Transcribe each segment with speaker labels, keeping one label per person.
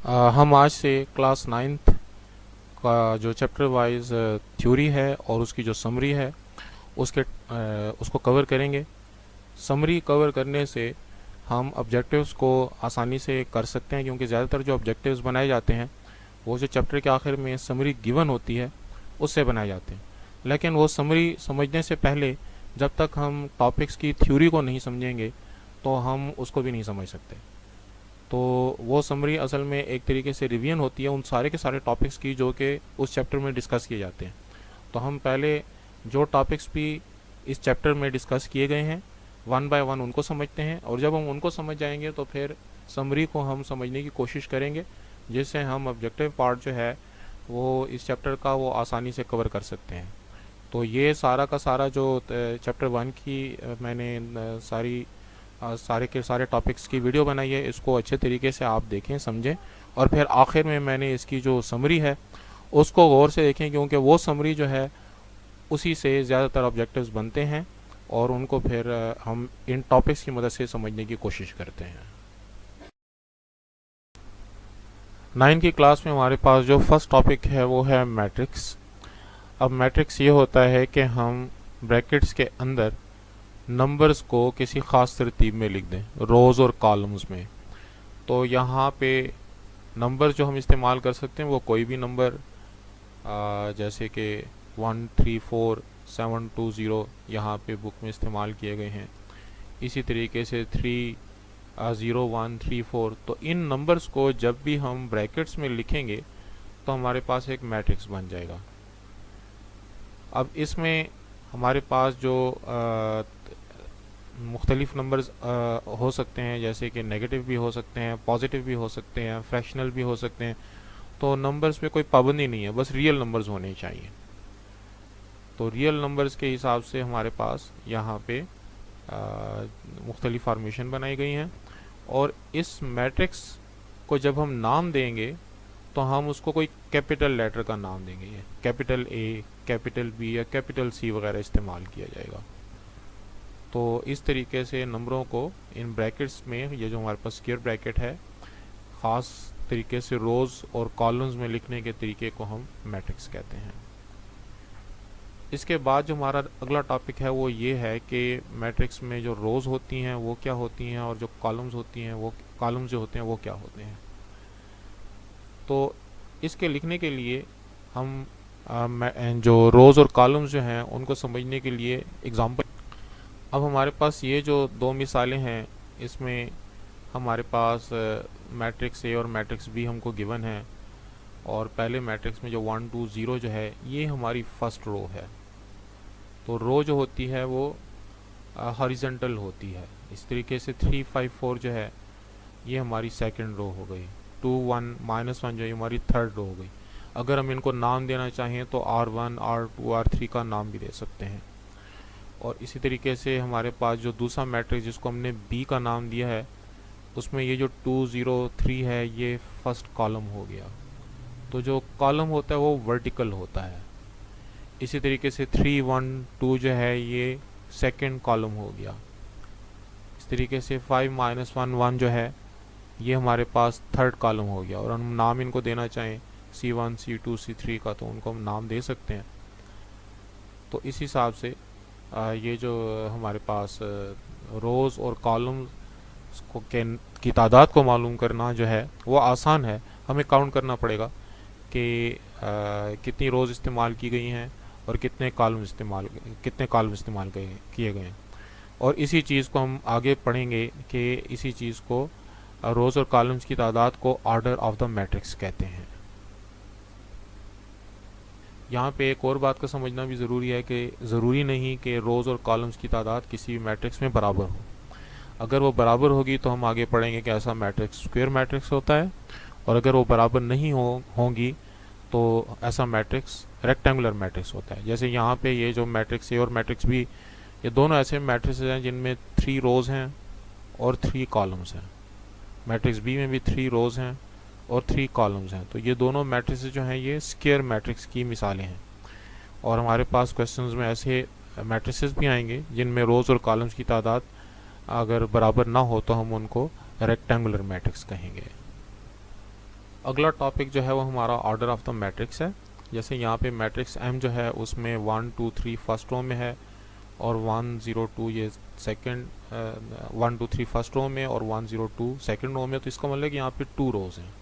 Speaker 1: हम आज से क्लास नाइन्थ का जो चैप्टर वाइज थ्योरी है और उसकी जो समरी है उसको कवर करेंगे। समरी कवर करने से हम ऑब्जेक्टिव्स को आसानी से कर सकते हैं, क्योंकि ज़्यादातर जो ऑब्जेक्टिव्स बनाए जाते हैं वो जो चैप्टर के आखिर में समरी गिवन होती है उससे बनाए जाते हैं। लेकिन वो समरी समझने से पहले जब तक हम टॉपिक्स की थ्योरी को नहीं समझेंगे तो हम उसको भी नहीं समझ सकते। तो वो समरी असल में एक तरीके से रिवीजन होती है उन सारे के सारे टॉपिक्स की जो कि उस चैप्टर में डिस्कस किए जाते हैं। तो हम पहले जो टॉपिक्स भी इस चैप्टर में डिस्कस किए गए हैं वन बाय वन उनको समझते हैं, और जब हम उनको समझ जाएंगे तो फिर समरी को हम समझने की कोशिश करेंगे, जिससे हम ऑब्जेक्टिव पार्ट जो है वो इस चैप्टर का वो आसानी से कवर कर सकते हैं। तो ये सारा का सारा जो चैप्टर वन की मैंने सारे के सारे टॉपिक्स की वीडियो बनाई है, इसको अच्छे तरीके से आप देखें समझें, और फिर आखिर में मैंने इसकी जो समरी है उसको गौर से देखें, क्योंकि वो समरी जो है उसी से ज़्यादातर ऑब्जेक्टिव्स बनते हैं और उनको फिर हम इन टॉपिक्स की मदद से समझने की कोशिश करते हैं। नाइन की क्लास में हमारे पास जो फर्स्ट टॉपिक है वो है मैट्रिक्स। अब मैट्रिक्स ये होता है कि हम ब्रैकेट्स के अंदर नंबर्स को किसी ख़ास तरतीब में लिख दें, रोज़ और कॉलम्स में। तो यहाँ पे नंबर जो हम इस्तेमाल कर सकते हैं वो कोई भी नंबर, जैसे कि 134720 यहाँ पे बुक में इस्तेमाल किए गए हैं। इसी तरीके से 30134। तो इन नंबर्स को जब भी हम ब्रैकेट्स में लिखेंगे तो हमारे पास एक मैट्रिक्स बन जाएगा। अब इसमें हमारे पास जो मुख्तलिफ नंबर्स हो सकते हैं, जैसे कि नेगेटिव भी हो सकते हैं, पॉजिटिव भी हो सकते हैं, फ्रैक्शनल भी हो सकते हैं। तो नंबर्स पे कोई पाबंदी नहीं है, बस रियल नंबर्स होने चाहिए। तो रियल नंबर्स के हिसाब से हमारे पास यहाँ पे मुख्तलिफ फार्मेशन बनाई गई हैं, और इस मैट्रिक्स को जब हम नाम देंगे तो हम उसको कोई कैपिटल लेटर का नाम देंगे। ये कैपिटल ए, कैपिटल बी या कैपिटल सी वगैरह इस्तेमाल किया जाएगा। तो इस तरीके से नंबरों को इन ब्रैकेट्स में, ये जो हमारे पास स्क्वायर ब्रैकेट है, ख़ास तरीके से रोज़ और कॉलम्स में लिखने के तरीके को हम मैट्रिक्स कहते हैं। इसके बाद जो हमारा अगला टॉपिक है वो ये है कि मैट्रिक्स में जो रोज़ होती हैं वो क्या होती हैं, और जो कॉलम्स होती हैं वो कॉलम्स जो होते हैं वो क्या होते हैं। तो इसके लिखने के लिए हम जो रोज़ और कॉलम्स जो हैं उनको समझने के लिए एग्जांपल। अब हमारे पास ये जो दो मिसालें हैं, इसमें हमारे पास मैट्रिक्स ए और मैट्रिक्स बी हमको गिवन है, और पहले मैट्रिक्स में जो 120 जो है ये हमारी फर्स्ट रो है। तो रो जो होती है वो हॉरिजॉन्टल होती है। इस तरीके से 354 जो है ये हमारी सेकंड रो हो गई। 21 -1 जो है हमारी थर्ड रो हो गई। अगर हम इनको नाम देना चाहें तो R1 R2 R3 का नाम भी दे सकते हैं। और इसी तरीके से हमारे पास जो दूसरा मैट्रिक्स जिसको हमने बी का नाम दिया है, उसमें ये जो 203 है ये फर्स्ट कॉलम हो गया। तो जो कॉलम होता है वो वर्टिकल होता है। इसी तरीके से 312 जो है ये सेकंड कॉलम हो गया। इस तरीके से 5 -1 जो है ये हमारे पास थर्ड कॉलम हो गया। और हम नाम इनको देना चाहें C1 C2 C3 का तो उनको हम नाम दे सकते हैं। तो इस हिसाब से ये जो हमारे पास रोज़ और कॉलम्स की तादाद को मालूम करना जो है वो आसान है। हमें काउंट करना पड़ेगा कि कितनी रोज़ इस्तेमाल की गई हैं और कितने कॉलम इस्तेमाल किए गए हैं। और इसी चीज़ को हम आगे पढ़ेंगे कि इसी चीज़ को रोज़ और कॉलम्स की तादाद को ऑर्डर ऑफ द मैट्रिक्स कहते हैं। यहाँ पे एक और बात का समझना भी ज़रूरी है कि ज़रूरी नहीं कि रोज़ और कॉलम्स की तादाद किसी भी मैट्रिक्स में बराबर हो। अगर वो बराबर होगी तो हम आगे पढ़ेंगे कि ऐसा मैट्रिक्स स्क्वायर मैट्रिक्स होता है, और अगर वो बराबर नहीं होंगी तो ऐसा मैट्रिक्स रेक्टेंगुलर मैट्रिक्स होता है। जैसे यहाँ पे ये जो मैट्रिक्स ए और मैट्रिक्स बी, ये दोनों ऐसे मैट्रिक्स हैं जिनमें 3 रोज़ हैं और 3 कॉलम्स हैं। मैट्रिक्स बी में भी 3 रोज़ हैं और 3 कॉलम्स हैं। तो ये दोनों मैट्रिक्स जो हैं ये स्क्वायर मैट्रिक्स की मिसालें हैं। और हमारे पास क्वेश्चंस में ऐसे मैट्रिसेस भी आएंगे जिनमें रोज़ और कॉलम्स की तादाद अगर बराबर ना हो तो हम उनको रेक्टेंगुलर मैट्रिक्स कहेंगे। अगला टॉपिक जो है वो हमारा ऑर्डर ऑफ द मैट्रिक्स है। जैसे यहाँ पे मैट्रिक्स एम जो है उसमें 1 2 3 फर्स्ट रो में है और 1 0 2 ये सेकंड 1 2 3 फर्स्ट रो में और 1 0 2 सेकंड रो में, तो इसका मतलब कि यहाँ पे 2 रोज हैं।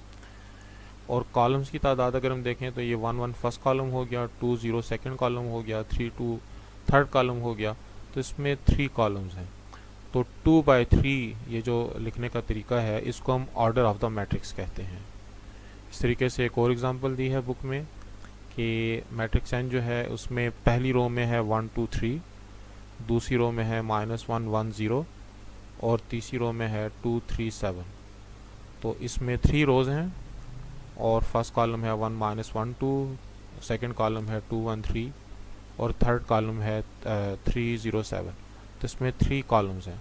Speaker 1: और कॉलम्स की तादाद अगर हम देखें तो ये 1 1 फर्स्ट कॉलम हो गया, 2 0 सेकंड कॉलम हो गया, 3 2 थर्ड कॉलम हो गया, तो इसमें 3 कॉलम्स हैं। तो 2/3 ये जो लिखने का तरीका है इसको हम ऑर्डर ऑफ द मैट्रिक्स कहते हैं। इस तरीके से एक और एग्जांपल दी है बुक में कि मैट्रिक्स एन जो है उसमें पहली रो में है 1 2 3, दूसरी रो में है -1 1 0 और तीसरी रो में है 2 3 7। तो इसमें 3 रोज हैं और फर्स्ट कॉलम है 1 -1 2, सेकंड कॉलम है 2 1 3 और थर्ड कॉलम है 3 0 7। तो इसमें 3 कॉलम्स हैं।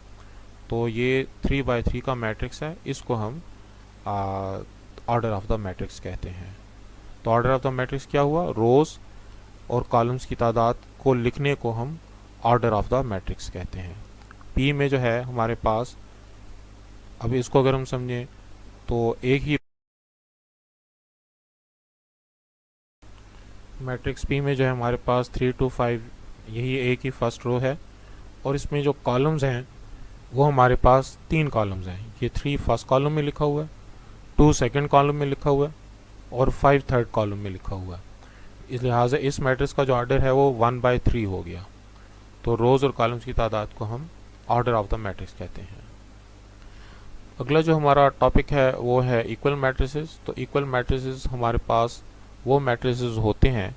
Speaker 1: तो ये 3/3 का मैट्रिक्स है, इसको हम ऑर्डर ऑफ द मैट्रिक्स कहते हैं। तो ऑर्डर ऑफ द मैट्रिक्स क्या हुआ, रोज और कॉलम्स की तादाद को लिखने को हम ऑर्डर ऑफ द मैट्रिक्स कहते हैं। पी में जो है हमारे पास, अभी इसको अगर हम समझें तो एक ही मैट्रिक्स पी में जो है हमारे पास 3 2 5 यही एक ही फर्स्ट रो है और इसमें जो कॉलम्स हैं वो हमारे पास 3 कॉलम्स हैं। ये 3 फर्स्ट कॉलम में लिखा हुआ है, 2 सेकंड कॉलम में लिखा हुआ है और 5 थर्ड कॉलम में लिखा हुआ है। इस लिहाजा इस मैट्रिक्स का जो ऑर्डर है वो 1/3 हो गया। तो रोज और कॉलम्स की तादाद को हम ऑर्डर ऑफ द मैट्रिक्स कहते हैं। अगला जो हमारा टॉपिक है वो है इक्वल मैट्रिसेस। तो इक्वल मैट्रिसेस हमारे पास वो मैट्रिसेस होते हैं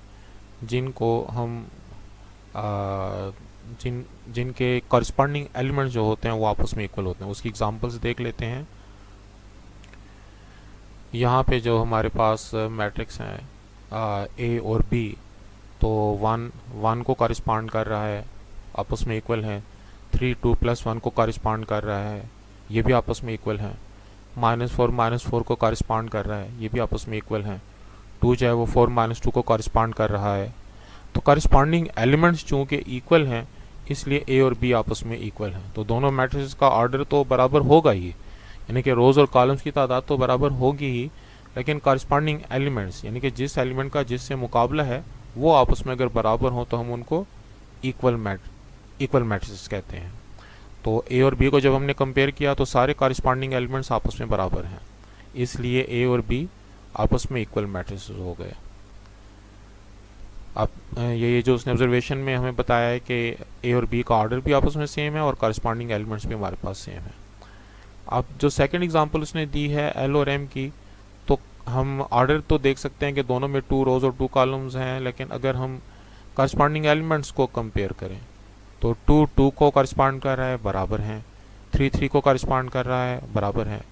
Speaker 1: जिनको हम जिनके कॉरस्पॉन्डिंग एलिमेंट्स जो होते हैं वो आपस में इक्वल होते हैं। उसकी एग्जांपल्स देख लेते हैं। यहाँ पे जो हमारे पास मैट्रिक्स हैं ए और बी, तो 1 को कॉरस्पॉन्ड कर रहा है, आपस में इक्वल हैं। 3 2 + 1 को कॉरस्पॉन्ड कर रहा है, ये भी आपस में इक्वल हैं। -4 को कॉरस्पॉन्ड कर रहा है, ये भी आपस में इक्वल हैं। 2 जो है वो 4 -2 को कॉरस्पॉन्ड कर रहा है। तो कॉरस्पॉन्डिंग एलिमेंट्स चूँकि इक्वल हैं इसलिए ए और बी आपस में इक्वल हैं। तो दोनों मैट्रिक्स का ऑर्डर तो बराबर होगा ही, यानी कि रोज और कॉलम्स की तादाद तो बराबर होगी ही, लेकिन कॉरस्पॉन्डिंग एलिमेंट्स यानी कि जिस एलिमेंट का जिससे मुकाबला है वो आपस में अगर बराबर हो तो हम उनको इक्वल मैट्रिक्स कहते हैं। तो ए और बी को जब हमने कंपेयर किया तो सारे कॉरस्पॉन्डिंग एलिमेंट्स आपस में बराबर हैं, इसलिए ए और बी आपस में इक्वल मैट्रिक्स हो गए। अब ये जो उसने ऑब्जर्वेशन में हमें बताया है कि ए और बी का ऑर्डर भी आपस में सेम है और कॉरस्पॉन्डिंग एलिमेंट्स भी हमारे पास सेम है। अब जो सेकंड एग्जांपल उसने दी है एल और एम की, तो हम ऑर्डर तो देख सकते हैं कि दोनों में 2 रोज और 2 कॉलम्स हैं, लेकिन अगर हम कॉरस्पॉन्डिंग एलिमेंट्स को कंपेयर करें तो 2 2 को कॉरस्पॉन्ड कर रहा है, बराबर हैं। 3 3 को कॉरस्पॉन्ड कर रहा है, बराबर है।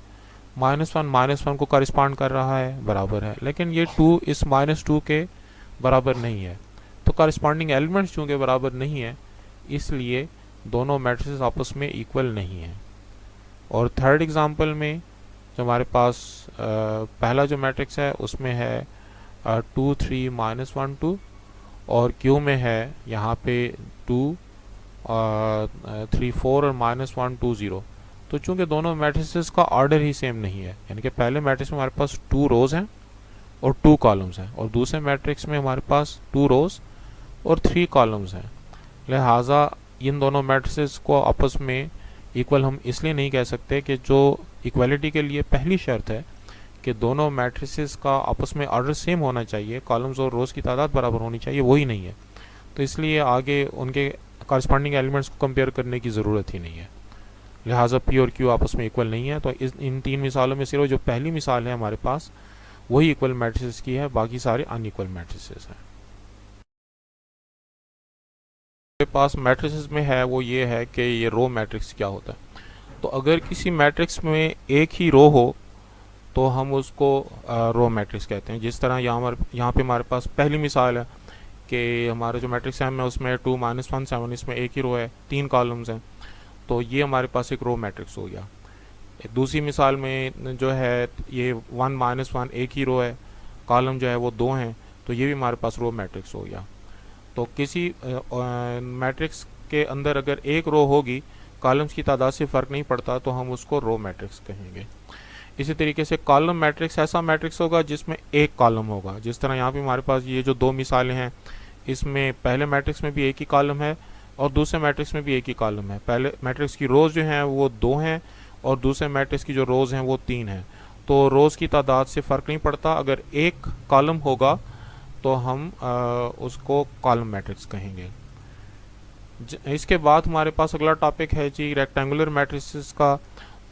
Speaker 1: -1 को कॉरस्पॉन्ड कर रहा है, बराबर है। लेकिन ये 2 इस -2 के बराबर नहीं है। तो कॉरस्पॉन्डिंग एलिमेंट्स चूँकि बराबर नहीं है इसलिए दोनों मैट्रिसेस आपस में इक्वल नहीं है। और थर्ड एग्जांपल में जो हमारे पास पहला जो मैट्रिक्स है उसमें है 2 3 -1 2 और क्यू में है यहाँ पे 2 3 4 और -1 2 0। तो चूंकि दोनों मैट्रिसेस का ऑर्डर ही सेम नहीं है, यानी कि पहले मैट्रिक्स में हमारे पास 2 रोज हैं और 2 कॉलम्स हैं और दूसरे मैट्रिक्स में हमारे पास 2 रोज और 3 कॉलम्स हैं, लिहाजा इन दोनों मैट्रिसेस को आपस में इक्वल हम इसलिए नहीं कह सकते कि जो इक्वलिटी के लिए पहली शर्त है कि दोनों मैट्रिसेस का आपस में ऑर्डर सेम होना चाहिए, कॉलम्स और रोज की तादाद बराबर होनी चाहिए, वही नहीं है। तो इसलिए आगे उनके कॉरस्पॉन्डिंग एलिमेंट्स को कंपेयर करने की ज़रूरत ही नहीं है, लिहाजा पी और क्यू आपस में इक्वल नहीं है। तो इन 3 मिसालों में सिर्फ जो पहली मिसाल है हमारे पास वही इक्वल मैट्रिसेस की है, बाकी सारे अनइक्वल मैट्रिसेस हैं। हमारे पास मैट्रिसेस में है वो ये है कि ये रो मैट्रिक्स क्या होता है। तो अगर किसी मैट्रिक्स में एक ही रो हो तो हम उसको रो मैट्रिक्स कहते हैं। जिस तरह यहाँ पे हमारे पास पहली मिसाल है कि हमारा जो मैट्रिक्स है में उसमें 2 -1 7, इसमें एक ही रो है, 3 कॉलम्स हैं, तो ये हमारे पास एक रो मैट्रिक्स हो गया। दूसरी मिसाल में जो है ये 1 -1 एक ही रो है, कॉलम जो है वो 2 हैं, तो ये भी हमारे पास रो मैट्रिक्स हो गया। तो किसी मैट्रिक्स के अंदर अगर एक रो होगी, कॉलम्स की तादाद से फ़र्क नहीं पड़ता, तो हम उसको रो मैट्रिक्स कहेंगे। इसी तरीके से कॉलम मैट्रिक्स ऐसा मैट्रिक्स होगा जिसमें एक कॉलम होगा। जिस तरह यहाँ पे हमारे पास ये जो दो मिसालें हैं, इसमें पहले मैट्रिक्स में भी एक ही कॉलम है और दूसरे मैट्रिक्स में भी एक ही कॉलम है। पहले मैट्रिक्स की रोज जो हैं वो 2 हैं और दूसरे मैट्रिक्स की जो रोज हैं वो 3 हैं। तो रोज की तादाद से फ़र्क नहीं पड़ता, अगर एक कॉलम होगा तो हम उसको कॉलम मैट्रिक्स कहेंगे। इसके बाद हमारे पास अगला टॉपिक है जी रेक्टेंगुलर मैट्रिसेस का।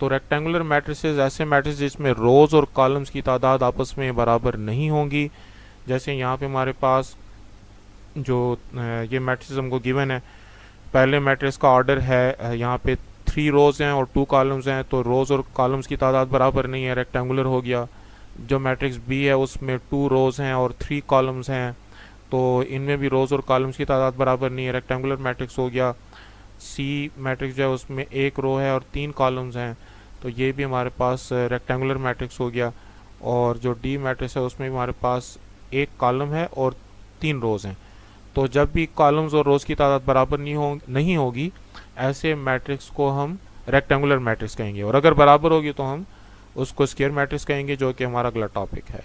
Speaker 1: तो रेक्टेंगुलर मैट्रिसेस ऐसे मैट्रिक्स जिसमें रोज और कॉलम्स की तादाद आपस में बराबर नहीं होंगी। जैसे यहाँ पे हमारे पास जो ये मैट्रिक्स हमको गिवन है, पहले मैट्रिक्स का ऑर्डर है यहाँ पे 3 रोज हैं और 2 कॉलम्स हैं, तो रोज और कॉलम्स की तादाद बराबर नहीं है, रेक्टेंगुलर हो गया। जो मैट्रिक्स बी है उसमें 2 रोज हैं और 3 कॉलम्स हैं, तो इनमें भी रोज और कॉलम्स की तादाद बराबर नहीं है, रेक्टेंगुलर मैट्रिक्स हो गया। सी मैट्रिक्स जो है उसमें 1 रो है और 3 कॉलम्स हैं, तो ये भी हमारे पास रेक्टेंगुलर मैट्रिक्स हो गया। और जो डी मैट्रिक्स है उसमें भी हमारे पास 1 कॉलम है और 3 रोज हैं। तो जब भी कॉलम्स और रोज की तादाद बराबर नहीं होगी, ऐसे मैट्रिक्स को हम रेक्टेंगुलर मैट्रिक्स कहेंगे, और अगर बराबर होगी तो हम उसको स्क्वायर मैट्रिक्स कहेंगे, जो कि हमारा अगला टॉपिक है।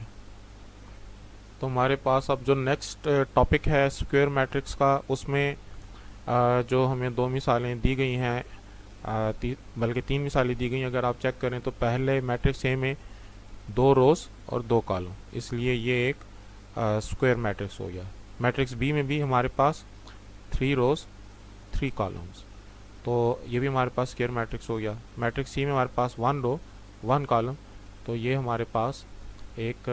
Speaker 1: तो हमारे पास अब जो नेक्स्ट टॉपिक है स्क्वायर मैट्रिक्स का, उसमें जो हमें 2 मिसालें दी गई हैं, बल्कि 3 मिसालें दी गई हैं। अगर आप चेक करें तो पहले मैट्रिक्स ए में 2 रोज और 2 कॉलम, इसलिए ये एक स्क्वायर मैट्रिक्स हो गया। मैट्रिक्स बी में भी हमारे पास 3 रोज 3 कॉलम्स, तो ये भी हमारे पास स्क्वायर मैट्रिक्स हो गया। मैट्रिक्स सी में हमारे पास 1 रो 1 कॉलम, तो ये हमारे पास एक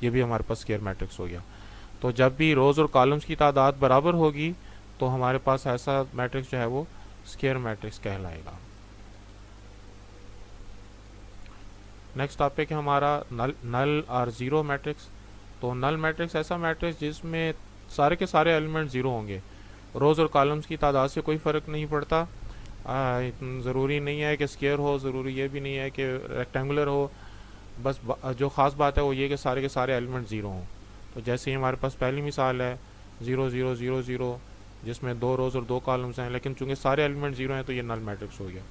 Speaker 1: ये भी हमारे पास स्क्वायर मैट्रिक्स हो गया। तो जब भी रोज और कॉलम्स की तादाद बराबर होगी तो हमारे पास ऐसा मैट्रिक्स जो है वो स्क्वायर मैट्रिक्स कहलाएगा। नेक्स्ट टॉपिक है हमारा नल और ज़ीरो मैट्रिक्स। तो नल मैट्रिक्स ऐसा मैट्रिक्स जिसमें सारे के सारे एलिमेंट ज़ीरो होंगे, रोज और कॉलम्स की तादाद से कोई फ़र्क नहीं पड़ता। ज़रूरी नहीं है कि स्क्वायर हो, ज़रूरी ये भी नहीं है कि रेक्टेंगुलर हो, बस जो ख़ास बात है वो ये कि सारे के सारे एलिमेंट ज़ीरो हों। तो जैसे ही हमारे पास पहली मिसाल है 0 0 0 0, जिसमें 2 रोज और 2 कॉलम्स हैं, लेकिन चूंकि सारे एलिमेंट ज़ीरो हैं तो ये नल मैट्रिक्स हो गया।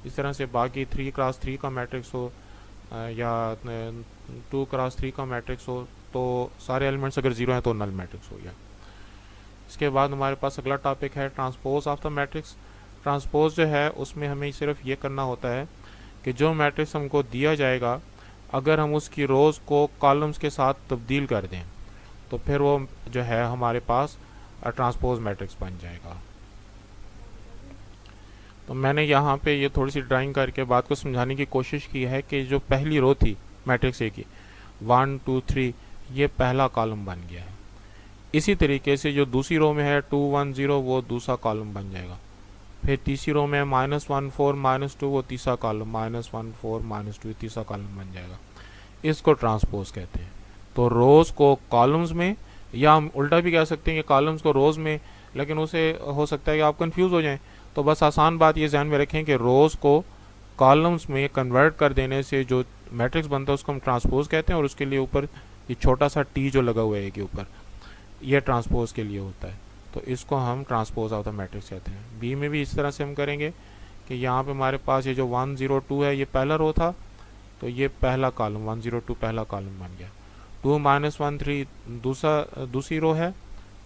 Speaker 1: इस तरह से बाकी 3x3 का मैट्रिक्स हो या 2x3 का मैट्रिक्स हो, तो सारे एलिमेंट्स अगर ज़ीरो हैं तो नल मैट्रिक्स हो गया। इसके बाद हमारे पास अगला टॉपिक है transpose of the matrix. Transpose जो है उसमें हमें सिर्फ ये करना होता है कि जो मैट्रिक्स हमको दिया जाएगा, अगर हम उसकी रोज़ को कॉलम्स के साथ तब्दील कर दें तो फिर वो जो है हमारे पास ट्रांसपोज मैट्रिक्स बन जाएगा। तो मैंने यहाँ पे ये थोड़ी सी ड्राइंग करके बात को समझाने की कोशिश की है कि जो पहली रो थी मैट्रिक्स ए की 1 2 3, ये पहला कॉलम बन गया है। इसी तरीके से जो दूसरी रो में है 2 1 0, वो दूसरा कॉलम बन जाएगा। फिर तीसरी रो में -1 4 -2, वो तीसरा कॉलम, -1 4 -2 तीसरा कॉलम बन जाएगा। इसको ट्रांसपोज कहते हैं। तो रोज़ को कॉलम्स में, या हम उल्टा भी कह सकते हैं कि कॉलम्स को रोज़ में, लेकिन उसे हो सकता है कि आप कंफ्यूज हो जाएं। तो बस आसान बात ये ध्यान में रखें कि रोज़ को कॉलम्स में कन्वर्ट कर देने से जो मैट्रिक्स बनता है उसको हम ट्रांसपोज कहते हैं, और उसके लिए ऊपर ये छोटा सा टी जो लगा हुआ है के ऊपर, ये ट्रांसपोज के लिए होता है। तो इसको हम ट्रांसपोज ऑफ द मैट्रिक्स कहते हैं। बी में भी इस तरह से हम करेंगे कि यहाँ पे हमारे पास ये जो 1 0 2 है, ये पहला रो था, तो ये पहला कॉलम 1 0 2 पहला कॉलम बन गया। 2 -1 3 दूसरी रो है,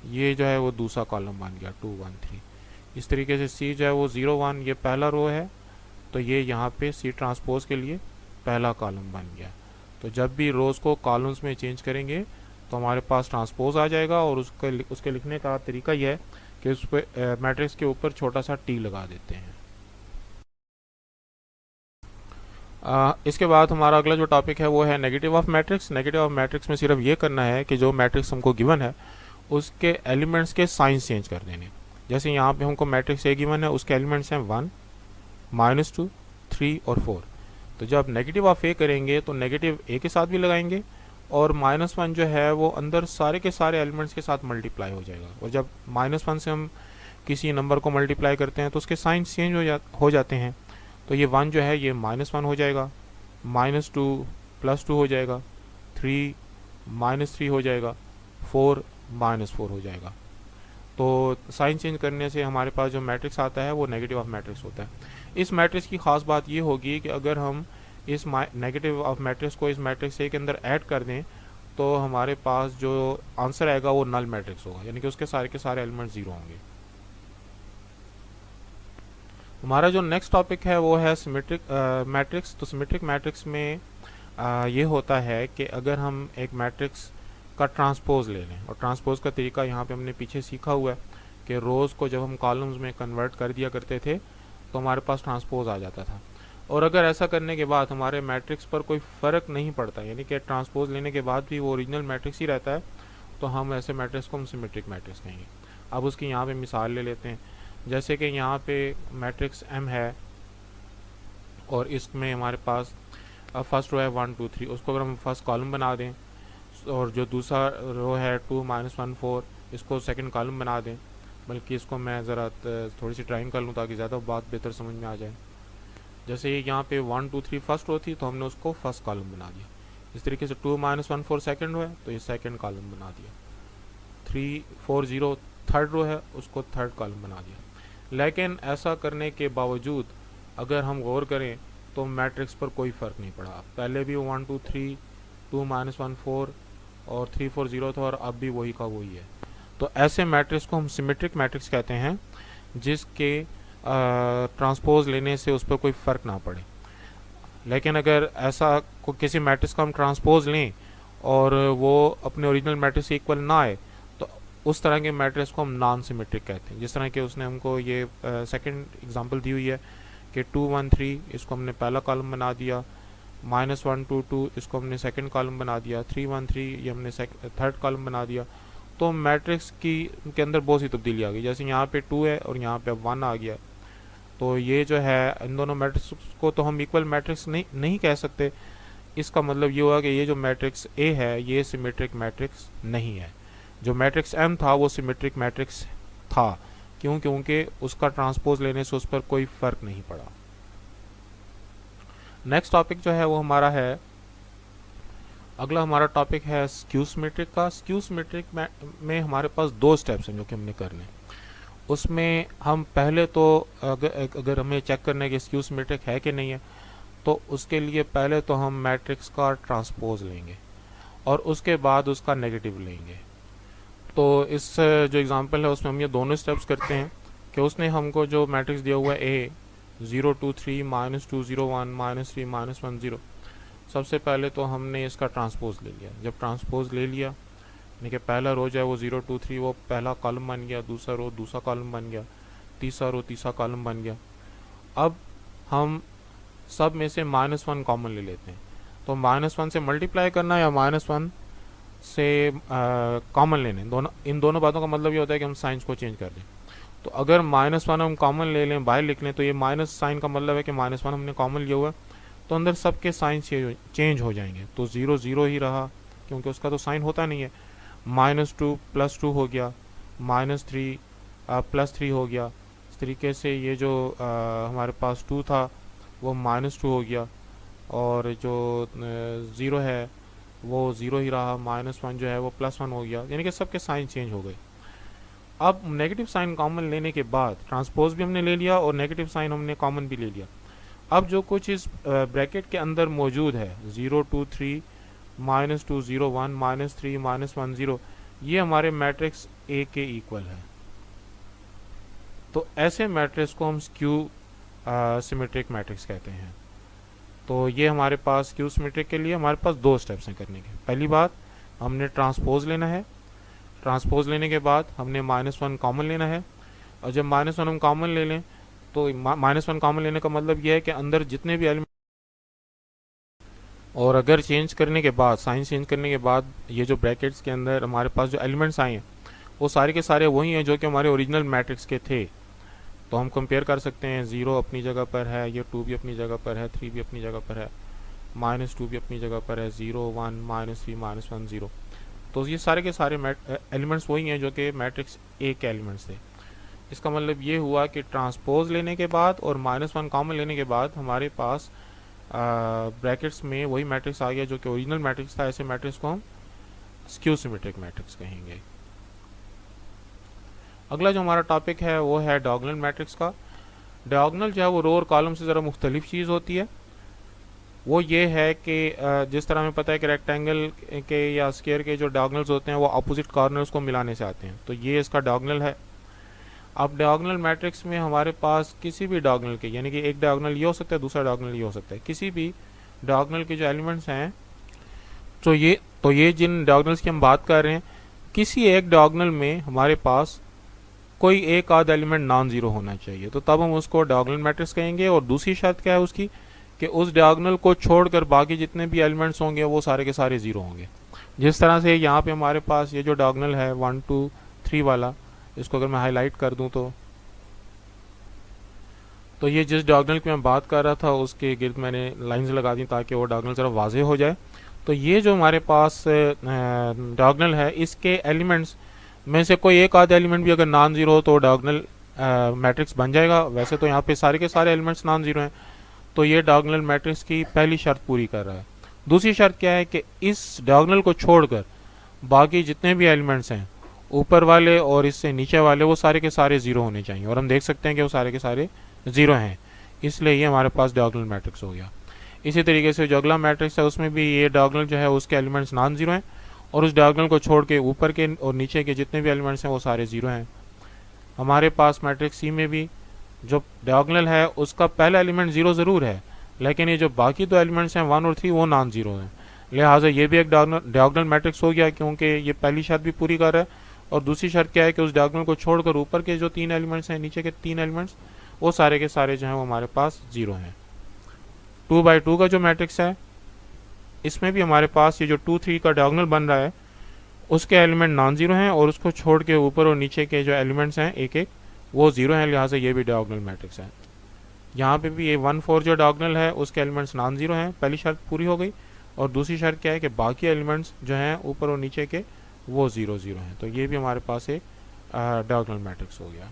Speaker 1: ये जो है वो दूसरा कॉलम बन गया 2 1 3। इस तरीके से सी जो है वो 0 1, ये पहला रो है, तो ये यहाँ पे सी ट्रांसपोज के लिए पहला कॉलम बन गया। तो जब भी रोज़ को कॉलम्स में चेंज करेंगे तो हमारे पास ट्रांसपोज आ जाएगा, और उसके लिखने का तरीका यह है कि उस पर मैट्रिक्स के ऊपर छोटा सा टी लगा देते हैं। इसके बाद हमारा अगला जो टॉपिक है वो है negative of matrix. Negative of matrix में सिर्फ ये करना है कि जो मैट्रिक्स हमको गिवन है उसके एलिमेंट्स के साइंस चेंज कर देने। जैसे यहाँ पे हमको मैट्रिक्स ए गिवन है, उसके एलिमेंट्स हैं 1 -2 3 और 4। तो जब नेगेटिव ऑफ ए करेंगे तो नेगेटिव ए के साथ भी लगाएंगे, और -1 जो है वो अंदर सारे के सारे एलिमेंट्स के साथ मल्टीप्लाई हो जाएगा। और जब -1 से हम किसी नंबर को मल्टीप्लाई करते हैं तो उसके साइंस चेंज हो जाते हैं। तो ये 1 जो है ये -1 हो जाएगा, -2 +2 हो जाएगा, 3 -3 हो जाएगा, 4 -4 हो जाएगा। तो साइन चेंज करने से हमारे पास जो मैट्रिक्स आता है वो नेगेटिव ऑफ मैट्रिक्स होता है। इस मैट्रिक्स की ख़ास बात ये होगी कि अगर हम इस नेगेटिव ऑफ मैट्रिक्स को इस मैट्रिक्स ए के अंदर ऐड कर दें तो हमारे पास जो आंसर आएगा वो नल मैट्रिक्स होगा, यानी कि उसके सारे के सारे एलिमेंट ज़ीरो होंगे। हमारा जो नेक्स्ट टॉपिक है वो है सिमेट्रिक मैट्रिक्स। तो सिमेट्रिक मैट्रिक्स में ये होता है कि अगर हम एक मैट्रिक्स का ट्रांसपोज ले लें, और ट्रांसपोज का तरीका यहाँ पे हमने पीछे सीखा हुआ है कि रोज़ को जब हम कॉलम्स में कन्वर्ट कर दिया करते थे तो हमारे पास ट्रांसपोज आ जाता था। और अगर ऐसा करने के बाद हमारे मैट्रिक्स पर कोई फ़र्क नहीं पड़ता, यानी कि ट्रांसपोज लेने के बाद भी वो ओरिजिनल मैट्रिक्स ही रहता है, तो हम ऐसे मैट्रिक्स को हम सिमेट्रिक मैट्रिक्स कहेंगे। अब उसकी यहाँ पे मिसाल ले लेते हैं। जैसे कि यहाँ पे मैट्रिक्स M है और इसमें हमारे पास फर्स्ट रो है 1 2 3, उसको अगर हम फर्स्ट कॉलम बना दें, और जो दूसरा रो है 2 -1 4, इसको सेकंड कॉलम बना दें। बल्कि इसको मैं ज़रा थोड़ी सी ड्राइंग कर लूँ ताकि ज़्यादा बात बेहतर समझ में आ जाए। जैसे ये यहाँ पे 1 2 3 फर्स्ट रो थी तो हमने उसको फर्स्ट कॉलम बना दिया। इस तरीके से 2 -1 4 सेकंड रो है तो ये सेकंड कॉलम बना दिया। 3 4 0 थर्ड रो है, उसको थर्ड कॉलम बना दिया। लेकिन ऐसा करने के बावजूद अगर हम गौर करें तो मैट्रिक्स पर कोई फ़र्क नहीं पड़ा। पहले भी 1 2 3 2 -1 4 और 3 4 0 था और अब भी वही का वही है। तो ऐसे मैट्रिक्स को हम सिमेट्रिक मैट्रिक्स कहते हैं जिसके ट्रांसपोज लेने से उस पर कोई फ़र्क ना पड़े। लेकिन अगर ऐसा किसी मैट्रिक्स का हम ट्रांसपोज लें और वो अपने ओरिजिनल मैट्रिक्स से इक्वल ना आए तो उस तरह के मैट्रिक्स को हम नॉन सिमेट्रिक कहते हैं। जिस तरह के उसने हमको ये सेकंड एग्जांपल दी हुई है कि 2 1 3, इसको हमने पहला कॉलम बना दिया, -1 2 2, इसको हमने सेकंड कॉलम बना दिया, 3 1 3 ये हमने थर्ड कॉलम बना दिया। तो मैट्रिक्स के अंदर बहुत सी तब्दीली आ गई। जैसे यहाँ पे 2 है और यहाँ पे 1 आ गया, तो ये जो है इन दोनों मैट्रिक्स को तो हम इक्वल मैट्रिक्स नहीं कह सकते। इसका मतलब ये हुआ कि ये जो मैट्रिक्स ए है ये सिमेट्रिक मैट्रिक्स नहीं है। जो मैट्रिक्स एम था वो सिमेट्रिक मैट्रिक्स था, क्योंकि उसका ट्रांसपोज लेने से उस पर कोई फ़र्क नहीं पड़ा। नेक्स्ट टॉपिक जो है वो हमारा है, अगला हमारा टॉपिक है स्क्यू सिमेट्रिक का। स्क्यू सिमेट्रिक में हमारे पास दो स्टेप्स हैं जो कि हमने करने। उसमें हम पहले तो अगर हमें चेक करने के स्क्यू सिमेट्रिक है कि नहीं है, तो उसके लिए पहले तो हम मैट्रिक्स का ट्रांसपोज लेंगे और उसके बाद उसका नेगेटिव लेंगे। तो इस जो एग्जांपल है उसमें हम ये दोनों स्टेप्स करते हैं कि उसने हमको जो मैट्रिक्स दिया हुआ है ए 0 2 3 -2 0 1 -3 -1 0, सबसे पहले तो हमने इसका ट्रांसपोज ले लिया। जब ट्रांसपोज ले लिया यानी कि पहला रो जो है वो 0 2 3 वो पहला कॉलम बन गया, दूसरा रो दूसरा कॉलम बन गया, तीसरा रो तीसरा कॉलम बन गया। अब हम सब में से -1 कॉमन ले लेते हैं। तो -1 से मल्टीप्लाई करना या -1 से कॉमन लेने, दोनों इन दोनों बातों का मतलब ये होता है कि हम साइंस को चेंज कर दें। तो अगर -1 हम कॉमन ले लें, बाहर लिख लें, तो ये माइनस साइन का मतलब है कि -1 हमने कॉमन लिया हुआ है, तो अंदर सबके साइन चेंज हो जाएंगे। तो 0 0 ही रहा क्योंकि उसका तो साइन होता नहीं है। -2 +2 हो गया, -3 +3 हो गया। इस तरीके से ये जो हमारे पास 2 था वो -2 हो गया, और जो 0 है वो 0 ही रहा, -1 जो है वो +1 हो गया, यानी कि सबके साइन चेंज हो गए। अब नेगेटिव साइन कॉमन लेने के बाद ट्रांसपोज भी हमने ले लिया और नेगेटिव साइन हमने कॉमन भी ले लिया। अब जो कुछ इस ब्रैकेट के अंदर मौजूद है 0 2 3 -2 0 1 -3 -1 0, ये हमारे मैट्रिक्स ए के इक्वल है। तो ऐसे मैट्रिक्स को हम स्क्यू सिमेट्रिक मैट्रिक्स कहते हैं। तो ये हमारे पास स्क्यू सिमेट्रिक के लिए हमारे पास दो स्टेप्स हैं करने के। पहली बात, हमने ट्रांसपोज लेना है। ट्रांसपोज लेने के बाद हमने -1 कॉमन लेना है, और जब -1 हम कॉमन ले लें तो -1 कॉमन लेने का मतलब यह है कि अंदर जितने भी एलिमेंट, और अगर चेंज करने के बाद, साइन चेंज करने के बाद ये जो ब्रैकेट्स के अंदर हमारे पास जो एलिमेंट्स आए हैं वो सारे के सारे वही हैं जो कि हमारे ओरिजिनल मैट्रिक्स के थे। तो हम कंपेयर कर सकते हैं, 0 अपनी जगह पर है, ये 2 भी अपनी जगह पर है, 3 भी अपनी जगह पर है, -2 भी अपनी जगह पर है, 0 1 -3 -1 0। तो ये सारे के सारे एलिमेंट्स वही हैं जो कि मैट्रिक्स ए के एलिमेंट्स थे। इसका मतलब ये हुआ कि ट्रांसपोज लेने के बाद और -1 कॉमन लेने के बाद हमारे पास ब्रैकेट्स में वही मैट्रिक्स आ गया जो कि ओरिजिनल मैट्रिक्स था। ऐसे मैट्रिक्स को हम स्क्यू सिमेट्रिक मैट्रिक्स कहेंगे। अगला जो हमारा टॉपिक है वो है डायगोनल मैट्रिक्स का। डायगोनल जो है वो रो और कॉलम से ज़रा मुख्तलिफ चीज़ होती है। वो ये है कि जिस तरह हमें पता है कि रेक्टेंगल के या स्क्वायर के जो डायगोनल्स होते हैं वो अपोजिट कॉर्नर्स को मिलाने से आते हैं, तो ये इसका डायगोनल है। अब डायगोनल मैट्रिक्स में हमारे पास किसी भी डायगोनल के, यानी कि एक डायगोनल ये हो सकता है, दूसरा डायगोनल ये हो सकता है, किसी भी डायगोनल के जो एलिमेंट्स हैं, तो ये जिन डायगोनल्स की हम बात कर रहे हैं, किसी एक डायगोनल में हमारे पास कोई एक आध एलिमेंट नॉन जीरो होना चाहिए, तो तब हम उसको डायगोनल मैट्रिक्स कहेंगे। और दूसरी शर्त क्या है उसकी, कि उस डायगोनल को छोड़कर बाकी जितने भी एलिमेंट्स होंगे वो सारे के सारे जीरो होंगे। जिस तरह से यहाँ पे हमारे पास ये जो डायगोनल है 1 2 3 वाला, इसको अगर मैं हाईलाइट कर दूं तो ये जिस डायगोनल की मैं बात कर रहा था उसके गिर्द मैंने लाइंस लगा दी ताकि वो डायगोनल ज़रा वाजे हो जाए। तो ये जो हमारे पास डायगोनल है, इसके एलिमेंट्स में से कोई एक आध एलिमेंट भी अगर नॉन जीरो हो तो डायगोनल मैट्रिक्स बन जाएगा। वैसे तो यहाँ पे सारे के सारे एलिमेंट्स नॉन जीरो हैं, तो ये डायगोनल मैट्रिक्स की पहली शर्त पूरी कर रहा है। दूसरी शर्त क्या है कि इस डायगोनल को छोड़कर बाकी जितने भी एलिमेंट्स हैं, ऊपर वाले और इससे नीचे वाले, वो सारे के सारे जीरो होने चाहिए, और हम देख सकते हैं कि वो सारे के सारे जीरो हैं, इसलिए ये हमारे पास डायगोनल मैट्रिक्स हो गया। इसी तरीके से जो अगला मैट्रिक्स है उसमें भी ये डायगोनल जो है उसके एलिमेंट्स नॉन जीरो हैं, और उस डायगोनल को छोड़ के ऊपर के और नीचे के जितने भी एलिमेंट्स हैं वो सारे जीरो हैं। हमारे पास मैट्रिक्स सी में भी जो डायगोनल है उसका पहला एलिमेंट जीरो ज़रूर है, लेकिन ये जो बाकी दो एलिमेंट्स हैं 1 और 3 वो नॉन जीरो हैं, लिहाजा ये भी एक डायगोनल मैट्रिक्स हो गया, क्योंकि ये पहली शर्त भी पूरी कर रहा है। और दूसरी शर्त क्या है कि उस डायगोनल को छोड़कर ऊपर के जो तीन एलिमेंट्स हैं, नीचे के तीन एलिमेंट्स, वो सारे के सारे जो हैं वो हमारे पास जीरो हैं। 2 by 2 का जो मैट्रिक्स है, इसमें भी हमारे पास ये जो 2 3 का डायगोनल बन रहा है उसके एलिमेंट नॉन जीरो हैं, और उसको छोड़ के ऊपर और नीचे के जो एलिमेंट्स हैं एक एक, वो जीरो हैं, लिहाजा ये भी डायगोनल मैट्रिक्स है। यहाँ पे भी ये 1 4 जो डायगोनल है उसके एलिमेंट्स नॉन जीरो हैं, पहली शर्त पूरी हो गई। और दूसरी शर्त क्या है कि बाकी एलिमेंट्स जो हैं ऊपर और नीचे के वो जीरो जीरो हैं, तो ये भी हमारे पास एक डायगोनल मैट्रिक्स हो गया।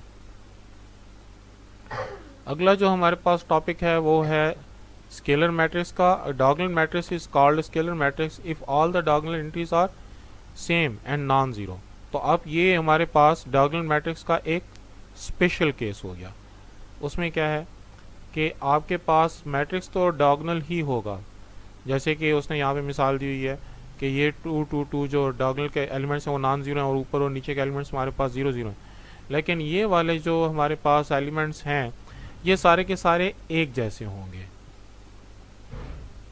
Speaker 1: अगला जो हमारे पास टॉपिक है वो है स्केलर मैट्रिक्स का। Diagonal matrix is called scalar matrix if all the diagonal entries are same and non zero. तो अब ये हमारे पास डायगोनल मैट्रिक्स का एक स्पेशल केस हो गया। उसमें क्या है कि आपके पास मैट्रिक्स तो डायगोनल ही होगा, जैसे कि उसने यहाँ पे मिसाल दी हुई है कि ये 2 2 2 जो डायगोनल के एलिमेंट्स हैं वो नॉन जीरो हैं, और ऊपर और नीचे के एलिमेंट्स हमारे पास जीरो जीरो हैं। लेकिन ये वाले जो हमारे पास एलिमेंट्स हैं ये सारे के सारे एक जैसे होंगे।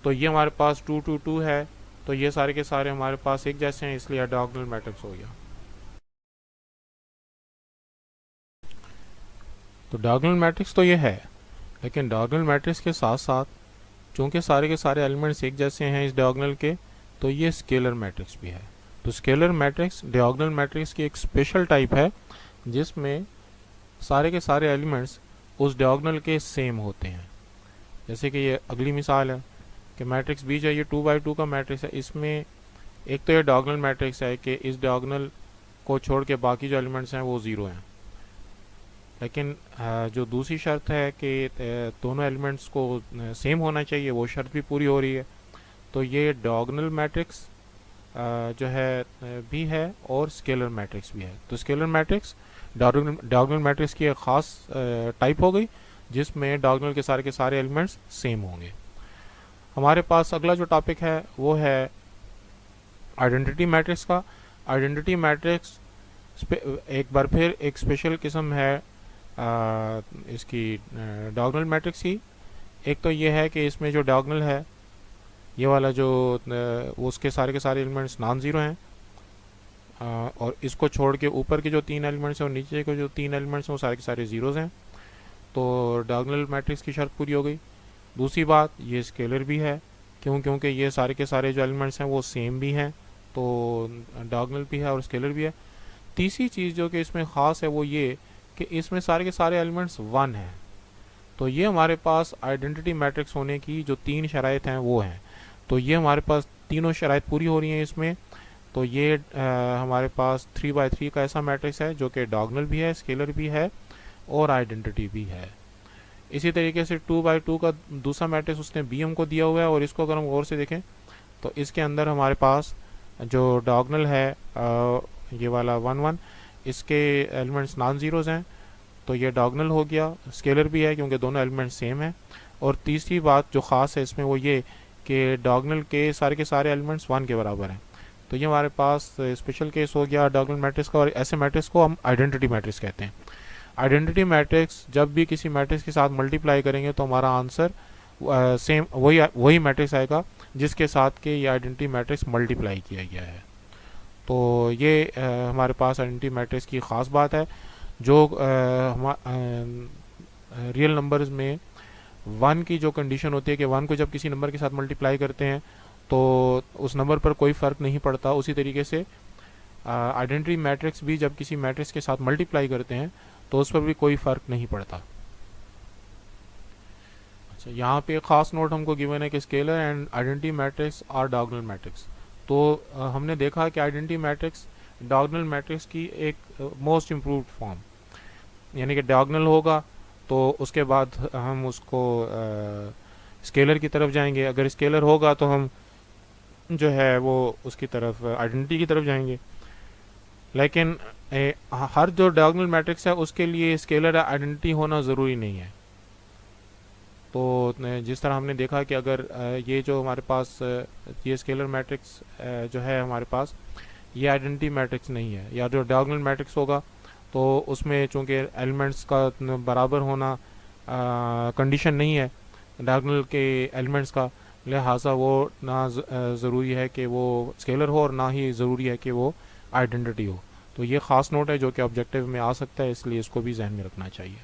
Speaker 1: तो ये हमारे पास 2 2 2 है, तो ये सारे के सारे हमारे पास एक जैसे हैं, इसलिए डायगोनल मैट्रिक्स हो गया। तो डायगोनल मैट्रिक्स तो ये है, लेकिन डायगोनल मैट्रिक्स के साथ साथ चूंकि सारे के सारे एलिमेंट्स एक जैसे हैं इस डायगोनल के, तो ये स्केलर मैट्रिक्स भी है। तो स्केलर मैट्रिक्स डायगोनल मैट्रिक्स की एक स्पेशल टाइप है जिसमें सारे के सारे एलिमेंट्स उस डायगोनल के सेम होते हैं। जैसे कि ये अगली मिसाल है कि मैट्रिक्स बी जो ये 2 by 2 का मैट्रिक्स है, इसमें एक तो ये डायगोनल मैट्रिक्स है कि इस डायगोनल को छोड़ के बाकी जो एलिमेंट्स हैं वो ज़ीरो हैं, लेकिन जो दूसरी शर्त है कि दोनों एलिमेंट्स को सेम होना चाहिए, वो शर्त भी पूरी हो रही है। तो ये डायगोनल मैट्रिक्स जो है भी है और स्केलर मैट्रिक्स भी है। तो स्केलर मैट्रिक्स डायगोनल मैट्रिक्स की एक ख़ास टाइप हो गई जिसमें डायगोनल के सारे एलिमेंट्स सेम होंगे। हमारे पास अगला जो टॉपिक है वो है आइडेंटिटी मैट्रिक्स का। आइडेंटिटी मैट्रिक्स एक बार फिर एक स्पेशल किस्म है इसकी डायगोनल मैट्रिक्स की। एक तो ये है कि इसमें जो डायगोनल है ये वाला जो उसके सारे के सारे एलिमेंट्स नॉन ज़ीरो हैं, और इसको छोड़ के ऊपर के जो तीन एलिमेंट्स हैं और नीचे के जो तीन एलिमेंट्स हैं वो सारे के सारे ज़ीरोज़ हैं। तो डायगोनल मैट्रिक्स की शर्त पूरी हो गई। दूसरी बात, ये स्केलर भी है, क्योंकि ये सारे के सारे जो एलिमेंट्स हैं वो सेम भी हैं, तो डायगोनल भी है और स्केलर भी है। तीसरी चीज़ जो कि इसमें ख़ास है वो ये कि इसमें सारे के सारे एलिमेंट्स वन हैं। तो ये हमारे पास आइडेंटिटी मैट्रिक्स होने की जो तीन शराइत हैं वो हैं। तो ये हमारे पास तीनों शराइत पूरी हो रही हैं इसमें। तो ये हमारे पास 3 by 3 का ऐसा मैट्रिक्स है जो कि डायगोनल भी है, स्केलर भी है और आइडेंटिटी भी है। इसी तरीके से 2 by 2 का दूसरा मैट्रिक्स उसने बी हमको दिया हुआ है, और इसको अगर हम गौर से देखें तो इसके अंदर हमारे पास जो डायगोनल है ये वाला 1 1, इसके एलिमेंट्स नॉन ज़ीरोज़ हैं, तो ये डायगोनल हो गया। स्केलर भी है क्योंकि दोनों एलिमेंट्स सेम हैं। और तीसरी बात जो ख़ास है इसमें वो ये कि डायगोनल के सारे एलिमेंट्स वन के बराबर हैं। तो ये हमारे पास स्पेशल केस हो गया डायगोनल मैट्रिक्स का, और ऐसे मैट्रिक्स को हम आइडेंटिटी मैट्रिक्स कहते हैं। आइडेंटिटी मैट्रिक्स जब भी किसी मैट्रिक्स के साथ मल्टीप्लाई करेंगे तो हमारा आंसर सेम वही वही मैट्रिक्स आएगा जिसके साथ के ये आइडेंटिटी मैट्रिक्स मल्टीप्लाई किया गया है। तो ये हमारे पास आइडेंटिटी मैट्रिक्स की ख़ास बात है, जो रियल नंबर्स में वन की जो कंडीशन होती है कि वन को जब किसी नंबर के साथ मल्टीप्लाई करते हैं तो उस नंबर पर कोई फ़र्क नहीं पड़ता, उसी तरीके से आइडेंटिटी मैट्रिक्स भी जब किसी मैट्रिक्स के साथ मल्टीप्लाई करते हैं तो उस पर भी कोई फ़र्क नहीं पड़ता। अच्छा, यहाँ पे एक ख़ास नोट हमको गिवन है कि स्केलर एंड आइडेंटिटी मैट्रिक्स और डायगोनल मैट्रिक्स। तो हमने देखा कि आइडेंटिटी मैट्रिक्स डायगोनल मैट्रिक्स की एक मोस्ट इम्प्रूव्ड फॉर्म, यानी कि डायगोनल होगा तो उसके बाद हम उसको स्केलर की तरफ जाएंगे, अगर स्केलर होगा तो हम जो है वो उसकी तरफ आइडेंटिटी की तरफ जाएंगे। लेकिन हर जो डायगोनल मैट्रिक्स है उसके लिए स्केलर आइडेंटिटी होना ज़रूरी नहीं है। तो जिस तरह हमने देखा कि अगर ये जो हमारे पास ये स्केलर मैट्रिक्स जो है हमारे पास, ये आइडेंटिटी मैट्रिक्स नहीं है, या जो डायगोनल मैट्रिक्स होगा तो उसमें चूंकि एलिमेंट्स का बराबर होना कंडीशन नहीं है डायगोनल के एलिमेंट्स का, लिहाजा वो ना ज़रूरी है कि वो स्केलर हो और ना ही ज़रूरी है कि वो आइडेंटिटी हो। तो ये ख़ास नोट है जो कि ऑब्जेक्टिव में आ सकता है, इसलिए इसको भी जहन में रखना चाहिए।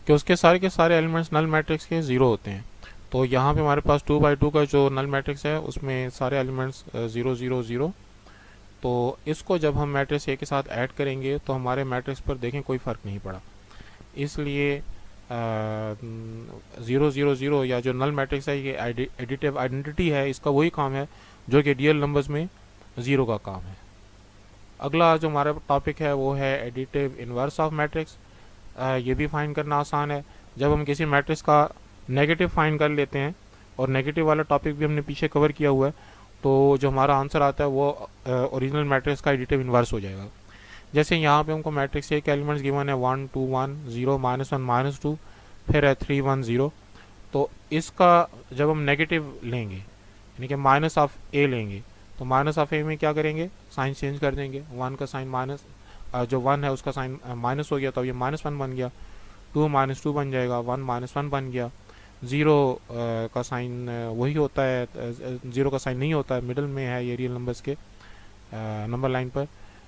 Speaker 1: कि उसके सारे के सारे एलिमेंट्स नल मैट्रिक्स के ज़ीरो होते हैं। तो यहाँ पे हमारे पास 2 by 2 का जो नल मैट्रिक्स है उसमें सारे एलिमेंट्स 0 0 0। तो इसको जब हम मैट्रिक्स ए के साथ ऐड करेंगे तो हमारे मैट्रिक्स पर देखें कोई फ़र्क नहीं पड़ा। इसलिए 0 0 0 या जो नल मैट्रिक्स है ये एडिटिव आइडेंटिटी है, इसका वही काम है जो कि रियल नंबर्स में ज़ीरो का काम है। अगला जो हमारा टॉपिक है वो है एडिटिव इन्वर्स ऑफ मैट्रिक्स। ये भी फाइंड करना आसान है। जब हम किसी मैट्रिक्स का नेगेटिव फाइंड कर लेते हैं, और नेगेटिव वाला टॉपिक भी हमने पीछे कवर किया हुआ है, तो जो हमारा आंसर आता है वो ओरिजिनल मैट्रिक्स का एडिटिव इन्वर्स हो जाएगा। जैसे यहाँ पे हमको मैट्रिक्स ए के एलिमेंट्स गिवन है 1 2 1 0 -1 -2, फिर है 3 1 0। तो इसका जब हम नेगेटिव लेंगे यानी कि माइनस ऑफ ए लेंगे, तो माइनस ऑफ ए में क्या करेंगे, साइन चेंज कर देंगे। 1 का साइन माइनस, जो 1 है उसका साइन माइनस हो गया तो ये -1 बन गया। 2 -2 बन जाएगा, 1 -1 बन गया। 0 का साइन वही होता है, 0 का साइन नहीं होता है, मिडल में है ये रियल नंबर्स के नंबर लाइन पर।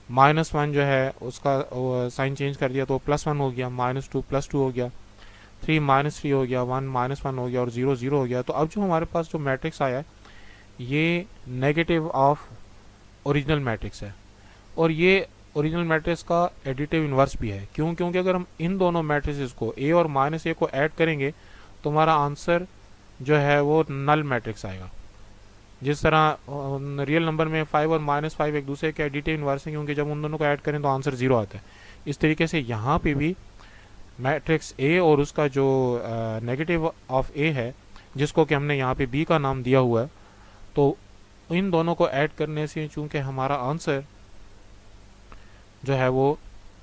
Speaker 1: -1 जो है उसका साइन चेंज कर दिया तो +1 हो गया, -2 +2 हो गया, 3 -3 हो गया, 1 -1 हो गया और 0 0 हो गया। तो अब जो हमारे पास जो मैट्रिक्स आया है ये नेगेटिव ऑफ ओरिजिनल मैट्रिक्स है, और ये ओरिजिनल मैट्रिक्स का एडिटिव इन्वर्स भी है। क्यों? क्योंकि अगर हम इन दोनों मैट्रिक्स को ए और -a को ऐड करेंगे तो हमारा आंसर जो है वो नल मैट्रिक्स आएगा। जिस तरह रियल नंबर में 5 और -5 एक दूसरे के एडिटिव इन्वर्स हैं, क्योंकि जब उन दोनों को ऐड करें तो आंसर 0 आता है। इस तरीके से यहाँ पे भी मैट्रिक्स ए और उसका जो नेगेटिव ऑफ ए है, जिसको कि हमने यहाँ पे बी का नाम दिया हुआ है, तो इन दोनों को ऐड करने से चूंकि हमारा आंसर जो है वो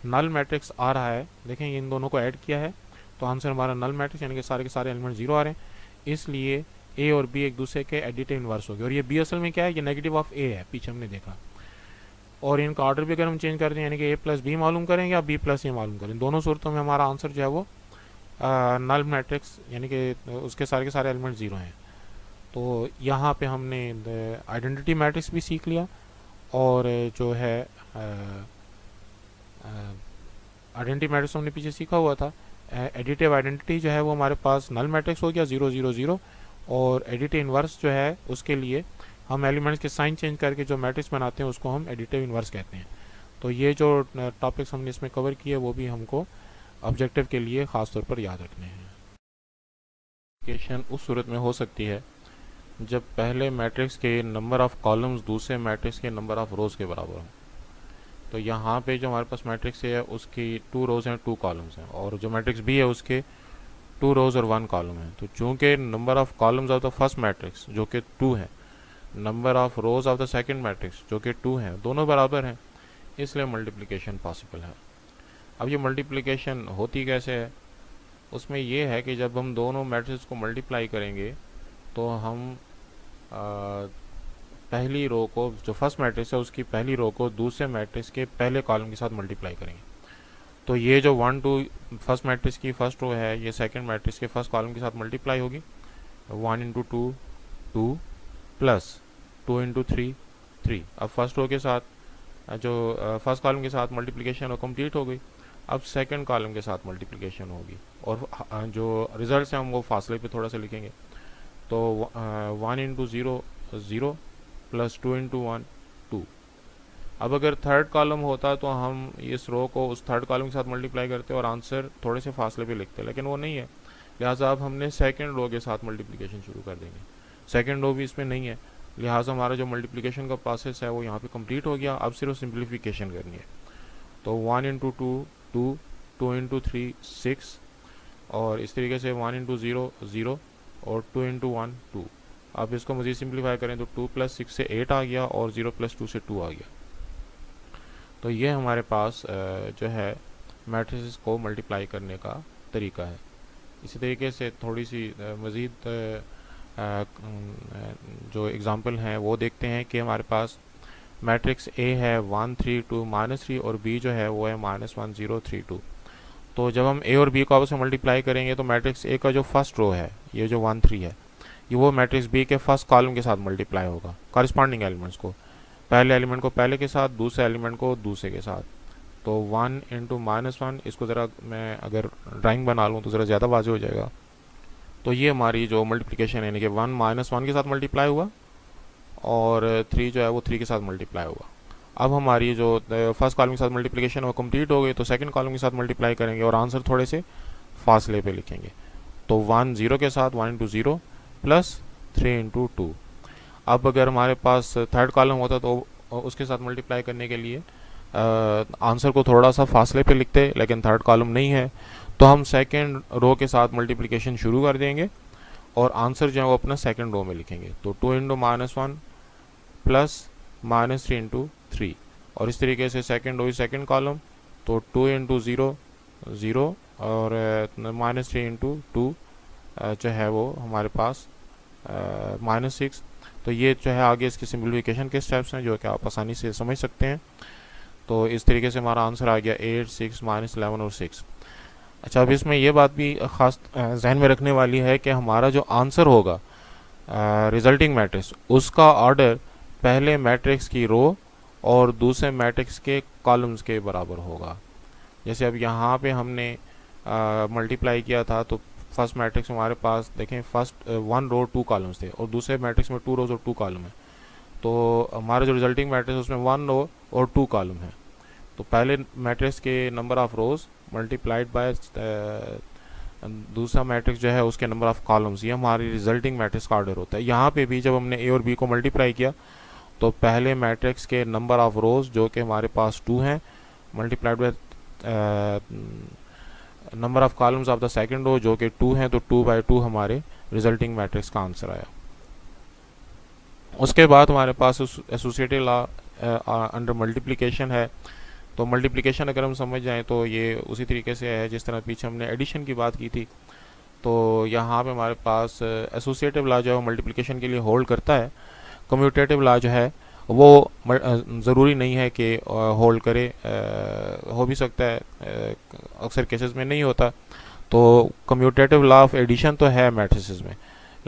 Speaker 1: नल मैट्रिक्स आ रहा है। देखें इन दोनों को ऐड किया है तो आंसर हमारा नल मैट्रिक्स यानी कि सारे के सारे एलिमेंट 0 आ रहे हैं। इसलिए ए और बी एक दूसरे के एडिटिव इन्वर्स हो गए। और ये बी असल में क्या है, ये नेगेटिव ऑफ ए है, पीछे हमने देखा। और इनका ऑर्डर भी अगर हम चेंज कर दें यानी कि ए प्लस बी मालूम करें या बी प्लस ए मालूम करें, दोनों सूरतों में हमारा आंसर जो है वो नल मैट्रिक्स यानी कि उसके सारे के सारे एलिमेंट 0 हैं। तो यहाँ पे हमने आइडेंटिटी मैट्रिक्स भी सीख लिया, और जो है आइडेंटिटी मैट्रिक्स हमने पीछे सीखा हुआ था। एडिटिव आइडेंटिटी जो है वो हमारे पास नल मैट्रिक्स हो गया 0 0 0, और एडिटिव इन्वर्स जो है उसके लिए हम एलिमेंट्स के साइन चेंज करके जो मैट्रिक्स बनाते हैं उसको हम एडिटिव इन्वर्स कहते हैं। तो ये जो टॉपिक्स हमने इसमें कवर किए वो भी हमको ऑब्जेक्टिव के लिए ख़ास तौर पर याद रखने हैं। क्वेश्चन उस सूरत में हो सकती है जब पहले मैट्रिक्स के नंबर ऑफ कॉलम्स दूसरे मैट्रिक्स के नंबर ऑफ रोज़ के बराबर हों। तो यहाँ पे जो हमारे पास मैट्रिक्स है उसकी 2 रोज़ हैं 2 कॉलम्स हैं, और जो मैट्रिक्स बी है उसके 2 रोज़ और 1 कॉलम है। तो चूँकि number of columns of the first matrix जो कि 2 है, number of rows of the second matrix जो कि 2 है, दोनों बराबर हैं, इसलिए मल्टीप्लिकेशन पॉसिबल है। अब ये मल्टीप्लिकेशन होती कैसे है, उसमें ये है कि जब हम दोनों मैट्रिक्स को मल्टीप्लाई करेंगे तो हम पहली रो को, जो फर्स्ट मैट्रिक्स है उसकी पहली रो को दूसरे मैट्रिक्स के पहले कॉलम के साथ मल्टीप्लाई करेंगे। तो ये जो 1 2 फर्स्ट मैट्रिक्स की फर्स्ट रो है ये सेकंड मैट्रिक्स के फर्स्ट कॉलम के साथ मल्टीप्लाई होगी। 1 × 2 2 प्लस 2 × 3 3। अब फर्स्ट रो के साथ जो फर्स्ट कॉलम के साथ मल्टीप्लिकेशन वो कंप्लीट हो गई। अब सेकंड कॉलम के साथ मल्टीप्लिकेशन होगी, और जो रिजल्ट हैं हम वो फासले पे थोड़ा सा लिखेंगे। तो 1 × 0 0 प्लस 2 × 1 2। अब अगर थर्ड कॉलम होता तो हम इस रो को उस थर्ड कॉलम के साथ मल्टीप्लाई करते और आंसर थोड़े से फासले पे लिखते, लेकिन वो नहीं है। लिहाजा अब हमने सेकंड रो के साथ मल्टीप्लिकेशन शुरू कर देंगे। सेकंड रो भी इसमें नहीं है, लिहाजा हमारा जो मल्टीप्लिकेशन का प्रोसेस है वो यहाँ पे कंप्लीट हो गया। अब सिर्फ सिंप्लीफिकेशन करनी है। तो 1 × 2 2 2 × 3 6, और इस तरीके से 1 × 0 0 और 2 × 1 2। अब इसको मज़ीद सिंप्लीफाई करें तो 2 + 6 से 8 आ गया और 0 + 2 से 2 आ गया। तो ये हमारे पास जो है मैट्रिसेस को मल्टीप्लाई करने का तरीका है। इसी तरीके से थोड़ी सी मज़ीद जो एग्ज़ाम्पल हैं वो देखते हैं कि हमारे पास मैट्रिक्स ए है 1 3 2 -3, और बी जो है वो है -1 0 3 2। तो जब हम ए और बी को आपस में मल्टीप्लाई करेंगे तो मैट्रिक्स ए का जो फर्स्ट रो है ये जो 1 3 है ये वो मैट्रिक्स बी के फर्स्ट कॉलम के साथ मल्टीप्लाई होगा, कॉरस्पॉन्डिंग एलिमेंट्स को, पहले एलिमेंट को पहले के साथ, दूसरे एलिमेंट को दूसरे के साथ। तो 1 × -1, इसको ज़रा मैं अगर ड्राइंग बना लूँ तो ज़रा ज़्यादा वाज़ेह हो जाएगा। तो ये हमारी जो मल्टीप्लिकेशन है, यानी कि 1 - 1 के साथ मल्टीप्लाई हुआ और 3 जो है वो 3 के साथ मल्टीप्लाई हुआ। अब हमारी जो फर्स्ट कॉलम के साथ मल्टीप्लिकेशन है वो कंप्लीट हो गई, तो सेकंड कॉलम के साथ मल्टीप्लाई करेंगे और आंसर थोड़े से फासले पे लिखेंगे। तो 1 0 के साथ 1 × 0 प्लस 3 × 2। अब अगर हमारे पास थर्ड कॉलम होता तो उसके साथ मल्टीप्लाई करने के लिए आंसर को थोड़ा सा फासले पे लिखते, लेकिन थर्ड कॉलम नहीं है तो हम सेकंड रो के साथ मल्टीप्लिकेशन शुरू कर देंगे और आंसर जो है वो अपना सेकंड रो में लिखेंगे। तो 2 × -1 प्लस -3 × 3, और इस तरीके से सेकंड रो सेकंड कॉलम, तो 2 × 0 0 और -3 × 2 जो है वो हमारे पास -6। तो ये जो है आगे इसकी सिंप्लीफिकेशन के स्टेप्स हैं जो कि आप आसानी से समझ सकते हैं। तो इस तरीके से हमारा आंसर आ गया 8 6 -11 और 6। अच्छा, अब इसमें ये बात भी खास जहन में रखने वाली है कि हमारा जो आंसर होगा रिजल्टिंग मैट्रिक्स, उसका ऑर्डर पहले मैट्रिक्स की रो और दूसरे मैट्रिक्स के कॉलम्स के बराबर होगा। जैसे अब यहाँ पे हमने मल्टीप्लाई किया था तो फर्स्ट मैट्रिक्स में हमारे पास देखें फर्स्ट 1 रो 2 कॉलम्स थे और दूसरे मैट्रिक्स में 2 रोज और 2 कॉलम है। तो हमारा जो रिजल्टिंग मैट्रिक्स उसमें 1 रो और 2 कॉलम है। तो पहले मैट्रिक्स के number of rose multiplied by दूसरा मैट्रिक्स जो है उसके नंबर ऑफ कॉलम्स, ये हमारी रिजल्टिंग मैट्रिक्स का ऑर्डर होता है। यहाँ पे भी जब हमने ए और बी को मल्टीप्लाई किया तो पहले मैट्रिक्स के नंबर ऑफ रोज जो कि हमारे पास 2 हैं multiplied by number of columns of the second row जो कि 2 हैं, तो 2/2 हमारे रिजल्टिंग मैट्रिक्स का आंसर आया। उसके बाद हमारे पास एसोसिएटिव लॉ अंडर मल्टीप्लिकेशन है। तो मल्टीप्लिकेशन अगर हम समझ जाएं तो ये उसी तरीके से है जिस तरह पीछे हमने एडिशन की बात की थी। तो यहाँ पे हमारे पास एसोसिएटिव लॉ जो है मल्टीप्लिकेशन के लिए होल्ड करता है। कम्यूटेटिव लॉ जो है वो ज़रूरी नहीं है कि होल्ड करे, हो भी सकता है, अक्सर केसेस में नहीं होता। तो कम्यूटेटिव लॉ ऑफ एडिशन तो है मैट्रिसेस में,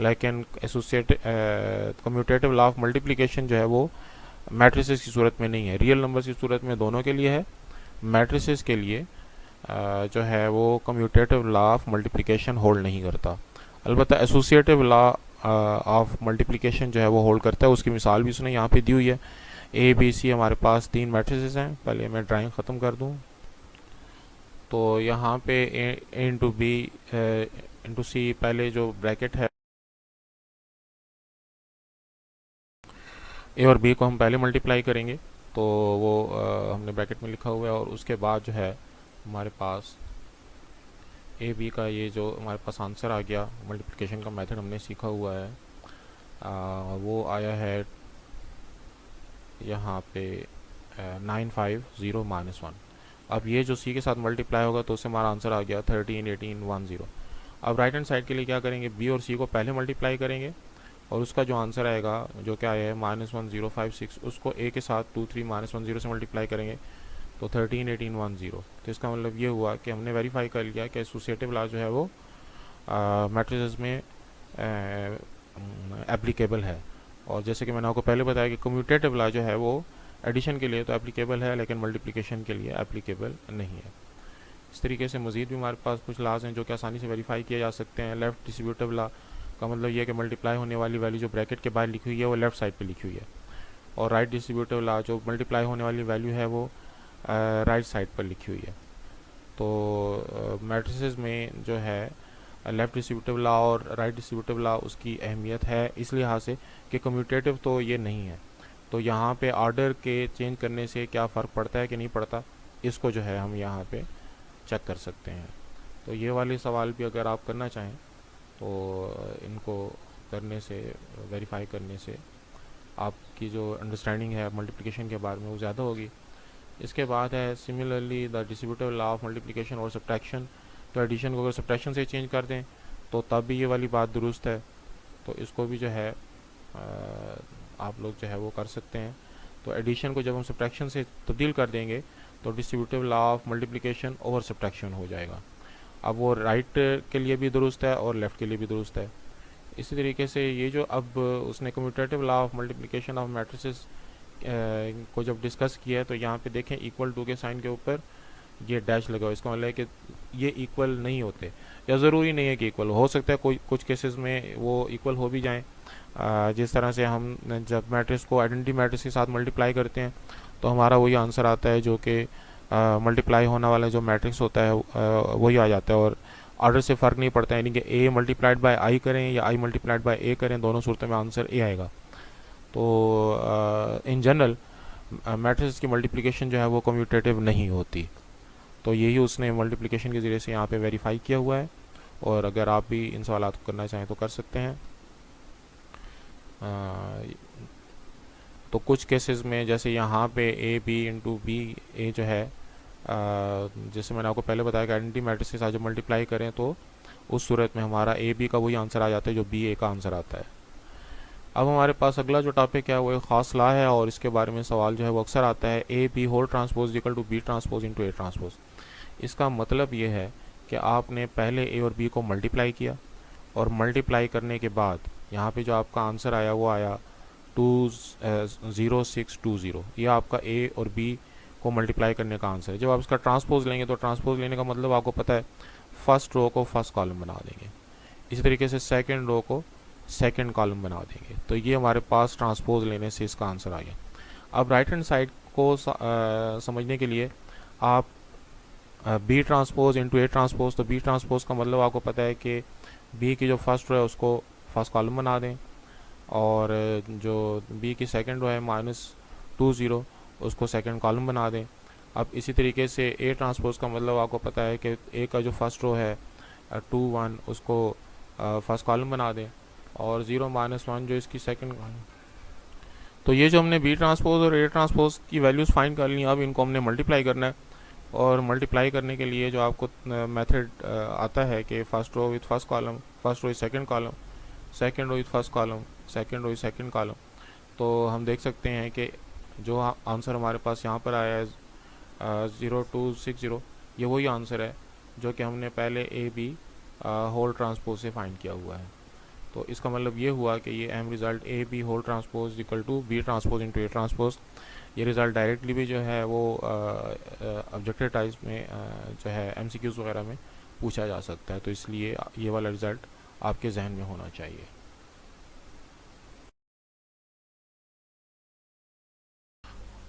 Speaker 1: लेकिन कम्यूटेटिव लॉ ऑफ मल्टीप्लिकेशन जो है वो मैट्रिसेस की सूरत में नहीं है। रियल नंबर्स की सूरत में दोनों के लिए है, मैट्रिसेस के लिए जो है वो commutative law of multiplication hold नहीं करता। अलबत्ता एसोसिएटिव लॉ ऑफ मल्टीप्लिकेशन जो है वो होल्ड करता है। उसकी मिसाल भी उसने यहाँ पे दी हुई है। ए बी सी हमारे पास 3 मैट्रिसेस हैं। पहले मैं ड्राइंग ख़त्म कर दूँ तो यहाँ पे ए इंटू बी इंटू सी, पहले जो ब्रैकेट है ए और बी को हम पहले मल्टीप्लाई करेंगे तो वो हमने ब्रैकेट में लिखा हुआ है, और उसके बाद जो है हमारे पास ए बी का ये जो हमारे पास आंसर आ गया, मल्टीप्लिकेशन का मेथड हमने सीखा हुआ है, वो आया है यहाँ पे 950 -1। अब ये जो सी के साथ मल्टीप्लाई होगा तो उससे हमारा आंसर आ गया 13 18 10। अब राइट हैंड साइड के लिए क्या करेंगे, बी और सी को पहले मल्टीप्लाई करेंगे और उसका जो आंसर आएगा जो क्या है -1056, उसको ए के साथ 2 3 -10 से मल्टीप्लाई करेंगे तो 13 18 10। तो इसका मतलब ये हुआ कि हमने वेरीफाई कर लिया कि एसोसिएटिव लॉ जो है वो मैट्रिसेस में एप्लीकेबल है। और जैसे कि मैंने आपको पहले बताया कि कम्यूटेटिव लॉ जो है वो एडिशन के लिए तो एप्लीकेबल है लेकिन मल्टीप्लिकेशन के लिए एप्लीकेबल नहीं है। इस तरीके से मज़ीद भी हमारे पास कुछ लॉज हैं जो कि आसानी से वेरीफाई किए जा सकते हैं। लेफ़्ट डिस्ट्रीब्यूटिव लॉ का मतलब ये है कि मल्टीप्लाई होने वाली वैल्यू जो ब्रैकेट के बाहर लिखी हुई है वो लेफ़्ट साइड पे लिखी हुई है, और राइट डिस्ट्रीब्यूटिव लॉ जो मल्टीप्लाई होने वाली वैल्यू है वो राइट साइड पर लिखी हुई है। तो मैट्रिसेस में जो है लेफ़्ट डिस्ट्रीब्यूटिव लॉ और राइट डिस्ट्रीब्यूटिव लॉ उसकी अहमियत है इस लिहाज से कि कम्यूटेटिव तो ये नहीं है। तो यहाँ पे ऑर्डर के चेंज करने से क्या फ़र्क पड़ता है कि नहीं पड़ता, इसको जो है हम यहाँ पे चेक कर सकते हैं। तो ये वाले सवाल भी अगर आप करना चाहें तो इनको करने से, वेरीफाई करने से आपकी जो अंडरस्टैंडिंग है मल्टीप्लिकेशन के बारे में वो ज़्यादा होगी। इसके बाद है similarly the distributive law of multiplication और सब्ट्रैक्शन। तो एडिशन को अगर सब्ट्रैक्शन से चेंज कर दें तो तब भी ये वाली बात दुरुस्त है। तो इसको भी जो है आप लोग जो है वो कर सकते हैं। तो एडिशन को जब हम सब्ट्रैक्शन से तब्दील कर देंगे तो distributive law of multiplication over subtraction हो जाएगा। अब वो राइट के लिए भी दुरुस्त है और लेफ़्ट के लिए भी दुरुस्त है। इसी तरीके से ये जो अब उसने commutative law of multiplication of matrices को जब डिस्कस किया है तो यहाँ पे देखें इक्वल टू के साइन के ऊपर ये डैश लगा हुआ, इसका मतलब है कि ये इक्वल नहीं होते, या ज़रूरी नहीं है कि इक्वल हो सकता है कोई कुछ केसेस में वो इक्वल हो भी जाएं। जिस तरह से हम जब मैट्रिक्स को आइडेंटिटी मैट्रिक्स के साथ मल्टीप्लाई करते हैं तो हमारा वही आंसर आता है, जो कि मल्टीप्लाई होने वाला जो मैट्रिक्स होता है वही आ जाता है, और ऑर्डर से फ़र्क नहीं पड़ता, यानी कि ए मल्टीप्लाइड बाय आई करें या आई मल्टीप्लाइड बाय ए करें, दोनों सूरतों में आंसर ए आएगा। तो इन जनरल मैट्रिक्स की मल्टीप्लिकेशन जो है वो कम्यूटेटिव नहीं होती। तो यही उसने मल्टीप्लिकेशन के ज़रिए से यहाँ पे वेरीफाई किया हुआ है, और अगर आप भी इन सवाल को करना चाहें तो कर सकते हैं। तो कुछ केसेस में जैसे यहाँ पे ए बी इंटू बी ए जो है, जैसे मैंने आपको पहले बताया कि आइडेंटिटी मैट्रिक्स के साथ जब मल्टीप्लाई करें तो उस सूरत में हमारा ए बी का वही आंसर आ जाता है जो बी ए का आंसर आता है। अब हमारे पास अगला जो टॉपिक है वो एक ख़ास लॉ है, और इसके बारे में सवाल जो है वो अक्सर आता है, A B whole transpose equal to B transpose into A transpose. इसका मतलब ये है कि आपने पहले ए और बी को मल्टीप्लाई किया, और मल्टीप्लाई करने के बाद यहाँ पे जो आपका आंसर आया वो आया 20620। ये आपका ए और बी को मल्टीप्लाई करने का आंसर है। जब आप इसका ट्रांसपोज लेंगे तो ट्रांसपोज लेने का मतलब आपको पता है फर्स्ट रो को फर्स्ट कॉलम बना देंगे, इसी तरीके से सेकंड रो को सेकंड कॉलम बना देंगे। तो ये हमारे पास ट्रांसपोज लेने से इसका आंसर आ गया। अब राइट हैंड साइड को समझने के लिए आप B transpose into A transpose, तो बी ट्रांसपोज का मतलब आपको पता है कि बी की जो फर्स्ट रो है उसको फर्स्ट कॉलम बना दें, और जो बी की सेकंड रो है -20 उसको सेकंड कॉलम बना दें। अब इसी तरीके से ए ट्रांसपोज का मतलब आपको पता है कि ए का जो फर्स्ट रो है 2 1 उसको फर्स्ट कॉलम बना दें, और 0 -1 जो इसकी सेकंड कॉलम। तो ये जो हमने बी ट्रांसपोज और ए ट्रांसपोज की वैल्यूज़ फाइंड कर ली, अब इनको हमने मल्टीप्लाई करना है, और मल्टीप्लाई करने के लिए जो आपको मेथड आता है कि first row with first column, first row with second column, second row with first column, second row with second column. तो हम देख सकते हैं कि जो आंसर हमारे पास यहाँ पर आया है 0260, ये वही आंसर है जो कि हमने पहले ए बी होल ट्रांसपोज से फाइंड किया हुआ है। तो इसका मतलब ये हुआ कि ये अहम result A B whole transpose equal to B transpose into A transpose, ये रिज़ल्ट डायरेक्टली भी जो है वो ऑब्जेक्टिव टाइप्स में जो है एमसीक्यूज़ वगैरह में पूछा जा सकता है, तो इसलिए ये वाला रिज़ल्ट आपके जहन में होना चाहिए।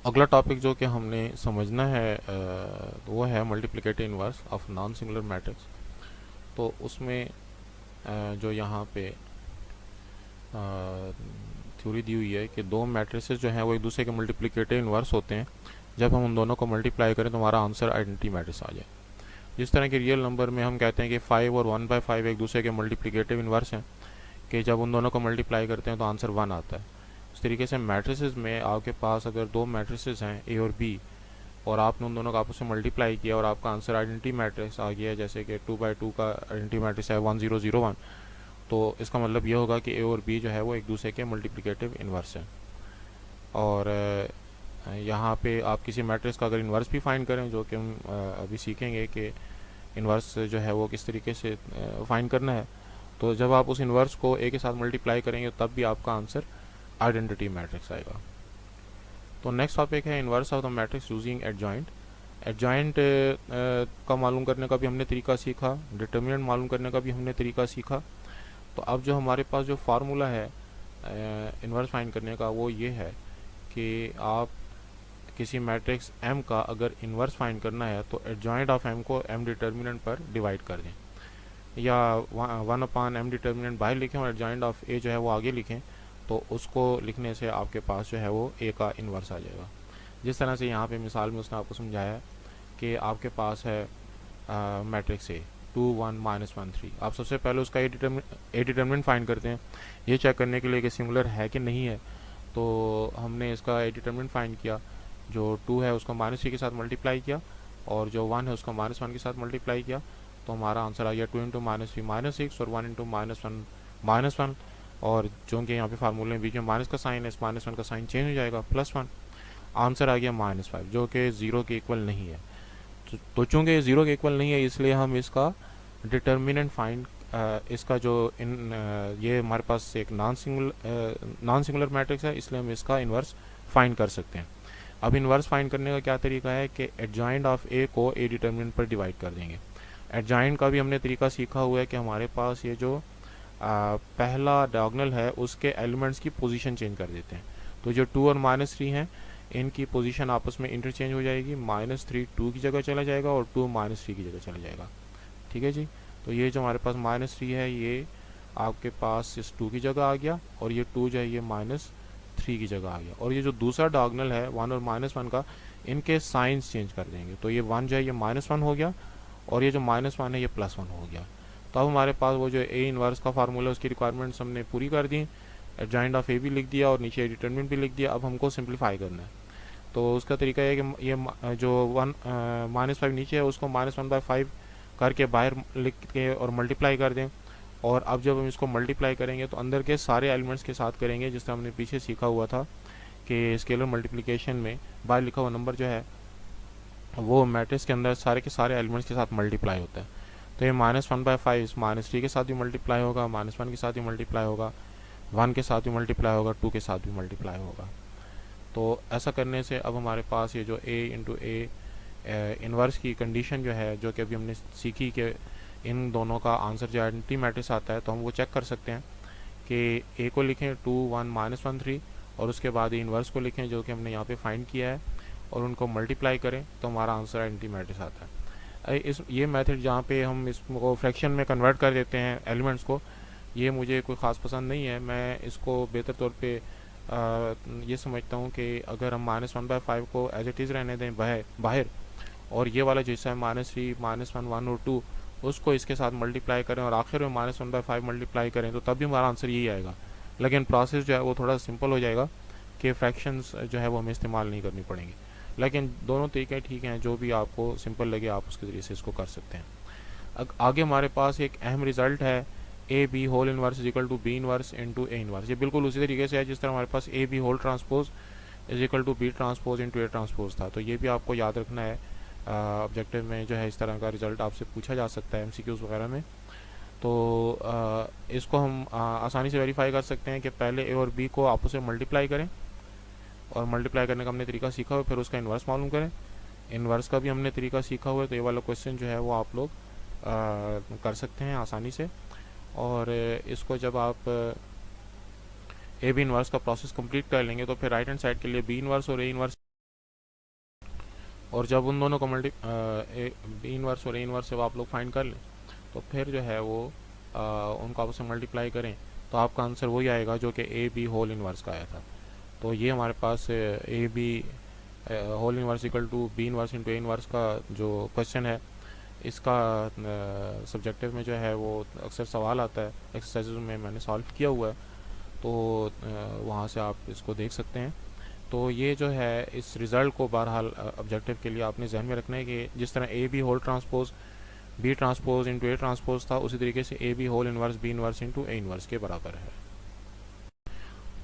Speaker 1: अगला टॉपिक जो कि हमने समझना है वो है multiplicative inverse of non singular matrix. तो उसमें जो यहाँ पे थ्योरी दी हुई है कि दो मैट्रिसेस जो हैं वो एक दूसरे के मल्टीप्लिकेटिव इनवर्स होते हैं, जब हम उन दोनों को मल्टीप्लाई करें तो हमारा आंसर आइडेंटिटी मैट्रिक्स आ जाए। जिस तरह के रियल नंबर में हम कहते हैं कि 5 और 1/5 एक दूसरे के मल्टीप्लिकेटिव इनवर्स हैं, कि जब उन दोनों को मल्टीप्लाई करते हैं तो आंसर 1 आता है। इस तरीके से मैट्रिसेस में आपके पास अगर दो मैट्रिसेस हैं ए और बी, और आपने उन दोनों को आपस में मल्टीप्लाई किया और आपका आंसर आइडेंटिटी मैट्रिक्स आ गया, जैसे कि 2/2 का आइडेंटिटी मैट्रिक्स है 1001, तो इसका मतलब ये होगा कि ए और बी जो है वो एक दूसरे के मल्टीप्लिकेटिव इन्वर्स हैं। और यहाँ पे आप किसी मैट्रिक्स का अगर इन्वर्स भी फाइंड करें, जो कि हम अभी सीखेंगे कि इन्वर्स जो है वो किस तरीके से फाइंड करना है, तो जब आप उस इन्वर्स को ए के साथ मल्टीप्लाई करेंगे तब भी आपका आंसर आइडेंटिटी मैट्रिक्स आएगा। तो नेक्स्ट टॉपिक है inverse of the matrix using adjoint. Adjoint का मालूम करने का भी हमने तरीका सीखा, डिटर्मिनेंट मालूम करने का भी हमने तरीका सीखा। तो अब जो हमारे पास जो फार्मूला है इन्वर्स फाइंड करने का वो ये है कि आप किसी मैट्रिक्स m का अगर इन्वर्स फाइंड करना है तो एडजॉइंट ऑफ m को m डिटर्मिनेंट पर डिवाइड कर दें, या 1/m डिटर्मिनेंट बाहर लिखें और एडजॉइंट ऑफ a जो है वो आगे लिखें, तो उसको लिखने से आपके पास जो है वो a का इन्वर्स आ जाएगा। जिस तरह से यहाँ पे मिसाल में उसने आपको समझाया कि आपके पास है मैट्रिक्स a 2 1 -1 3। आप सबसे पहले उसका ए डिटर्मिनेंट फाइंड करते हैं, ये चेक करने के लिए कि सिंगुलर है कि नहीं है। तो हमने इसका ए डिटर्मिनेंट फाइंड किया, जो 2 है उसको -3 के साथ मल्टीप्लाई किया, और जो 1 है उसको -1 के साथ मल्टीप्लाई किया, तो हमारा आंसर आ गया 2 × -3 -6 और 1 × -1 और जो कि यहाँ पे फार्मूले में बीच में माइनस का साइन है, इस -1 का साइन चेंज हो जाएगा +1, आंसर आ गया -5, जो कि 0 के इक्वल नहीं है। तो चूँकि 0 के इक्वल नहीं है इसलिए हम इसका डिटर्मिनेंट फाइंड इसका जो ये हमारे पास एक नॉन सिंगुलर मैट्रिक्स है, इसलिए हम इसका इन्वर्स फाइंड कर सकते हैं। अब इन्वर्स फाइंड करने का क्या तरीका है कि एडजॉइंट ऑफ ए को ए डिटर्मिनेंट पर डिवाइड कर देंगे। एडजॉइंट का भी हमने तरीका सीखा हुआ है कि हमारे पास ये जो पहला डायगोनल है उसके एलिमेंट्स की पोजीशन चेंज कर देते हैं। तो जो 2 और -3 हैं इनकी पोजीशन आपस में इंटरचेंज हो जाएगी, -3 2 की जगह चला जाएगा और 2 -3 की जगह चला जाएगा। ठीक है जी। तो ये जो हमारे पास -3 है ये आपके पास इस 2 की जगह आ गया और ये 2 जो है ये -3 की जगह आ गया। और ये जो दूसरा डायगोनल है 1 और -1 का, इनके साइंस चेंज कर देंगे। तो ये 1 जो है ये -1 हो गया और ये जो -1 है ये +1 हो गया। तो अब हमारे पास वो जो ए इन्वर्स का फार्मूला उसकी रिक्वायरमेंट्स हमने पूरी कर दी। एडजॉइंट ऑफ ए भी लिख दिया और नीचे डिटरमिनेंट भी लिख दिया। अब हमको सिंप्लीफाई करना है। तो उसका तरीका है कि ये जो -5 नीचे है उसको -1/5 करके बाहर लिख के और मल्टीप्लाई कर दें। और अब जब हम इसको मल्टीप्लाई करेंगे तो अंदर के सारे एलिमेंट्स के साथ करेंगे, जिस तरह हमने पीछे सीखा हुआ था कि स्केलर मल्टीप्लिकेशन में बाहर लिखा हुआ नंबर जो है वो मैट्रिक्स के अंदर सारे के सारे एलिमेंट्स के साथ मल्टीप्लाई होता है। तो ये -1/5 -3 के साथ भी मल्टीप्लाई होगा, -1 के साथ भी मल्टीप्लाई होगा, 1 के साथ भी मल्टीप्लाई होगा, 2 के साथ भी मल्टीप्लाई होगा। तो ऐसा करने से अब हमारे पास ये जो a इंटू ए इन्वर्स की कंडीशन जो है, जो कि अभी हमने सीखी कि इन दोनों का आंसर जो आइडेंटिटी मैट्रिक्स आता है, तो हम वो चेक कर सकते हैं कि a को लिखें 2 1 -1 3 और उसके बाद इन्वर्स को लिखें जो कि हमने यहाँ पे फाइंड किया है और उनको मल्टीप्लाई करें तो हमारा आंसर आइडेंटिटी मैट्रिक्स आता है। ये मेथड जहाँ पे हम इसको फ्रैक्शन में कन्वर्ट कर देते हैं एलिमेंट्स को, ये मुझे कोई ख़ास पसंद नहीं है। मैं इसको बेहतर तौर पे ये समझता हूँ कि अगर हम -1/5 को एज इट इज़ रहने दें बाहर और ये वाला जो हिस्सा है -3 -1 1 और 2 उसको इसके साथ मल्टीप्लाई करें और आखिर में -1/5 मल्टीप्लाई करें, तो तब भी हमारा आंसर यही आएगा। लेकिन प्रोसेस जो है वो थोड़ा सिंपल हो जाएगा कि फ्रैक्शंस जो है वो हमें इस्तेमाल नहीं करनी पड़ेंगी। लेकिन दोनों तरीके ठीक हैं, जो भी आपको सिंपल लगे आप उसके ज़रिए से इसको कर सकते हैं। आगे हमारे पास एक अहम रिज़ल्ट है A B whole inverse is equal to B inverse into A inverse. ये बिल्कुल उसी तरीके से है जिस तरह हमारे पास A B whole transpose is equal to B transpose into A transpose था। तो ये भी आपको याद रखना है। ऑब्जेक्टिव में जो है इस तरह का रिजल्ट आपसे पूछा जा सकता है एमसीक्यूज़ वगैरह में। तो इसको हम आसानी से वेरीफाई कर सकते हैं कि पहले ए और बी को आपस में मल्टीप्लाई करें और मल्टीप्लाई करने का हमने तरीका सीखा हुआ, फिर उसका इन्वर्स मालूम करें। इन्वर्स का भी हमने तरीका सीखा हुआ है, तो ये वाला क्वेश्चन जो है वो आप लोग कर सकते हैं आसानी से। और इसको जब आप ए बी इन्वर्स का प्रोसेस कंप्लीट कर लेंगे तो फिर राइट हैंड साइड के लिए बी इन्वर्स और ए इन्वर्स, और जब उन दोनों को बी इन्वर्स और ए इन्वर्स जब आप लोग फाइंड कर लें तो फिर जो है वो उनको आपस में मल्टीप्लाई करें तो आपका आंसर वही आएगा जो कि ए बी होल इन्वर्स का आया था। तो ये हमारे पास A B whole inverse equal to B inverse into A inverse का जो क्वेश्चन है, इसका सब्जेक्टिव में जो है वो अक्सर सवाल आता है, एक्सरसाइज में मैंने सॉल्व किया हुआ है, तो वहाँ से आप इसको देख सकते हैं। तो ये जो है इस रिज़ल्ट को बहरहाल ऑब्जेक्टिव के लिए आपने जहन में रखना है कि जिस तरह A B whole transpose B transpose into A transpose था, उसी तरीके से A B whole inverse B inverse into A inverse के बराबर है।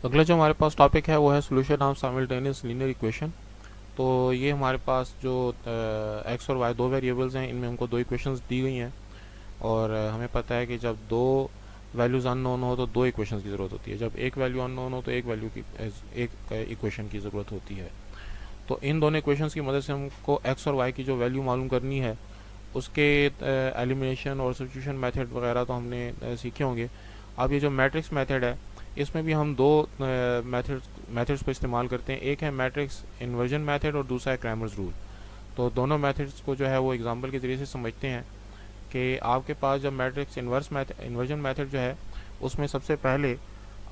Speaker 1: अगला जो हमारे पास टॉपिक है वो है solution of simultaneous linear equation. तो ये हमारे पास जो एक्स और वाई दो वेरिएबल्स हैं, इनमें हमको दो इक्वेशंस दी गई हैं और हमें पता है कि जब दो वैल्यूज़ अननोन हो तो दो इक्वेशंस की ज़रूरत होती है, जब एक वैल्यू अननोन हो तो एक इक्वेशन की ज़रूरत होती है। तो इन दोनों इक्वेशंस की मदद से हमको एक्स और वाई की जो वैल्यू मालूम करनी है उसके एलिमिनेशन और सब्स्टिट्यूशन मेथड वगैरह तो हमने सीखे होंगे। अब ये जो मैट्रिक्स मेथड है इसमें भी हम दो मेथड्स को इस्तेमाल करते हैं, एक है मैट्रिक्स इन्वर्जन मेथड और दूसरा है क्रैमर्स रूल। तो दोनों मेथड्स को जो है वो एग्जांपल के ज़रिए से समझते हैं कि आपके पास जब मैट्रिक्स इन्वर्जन मेथड जो है उसमें सबसे पहले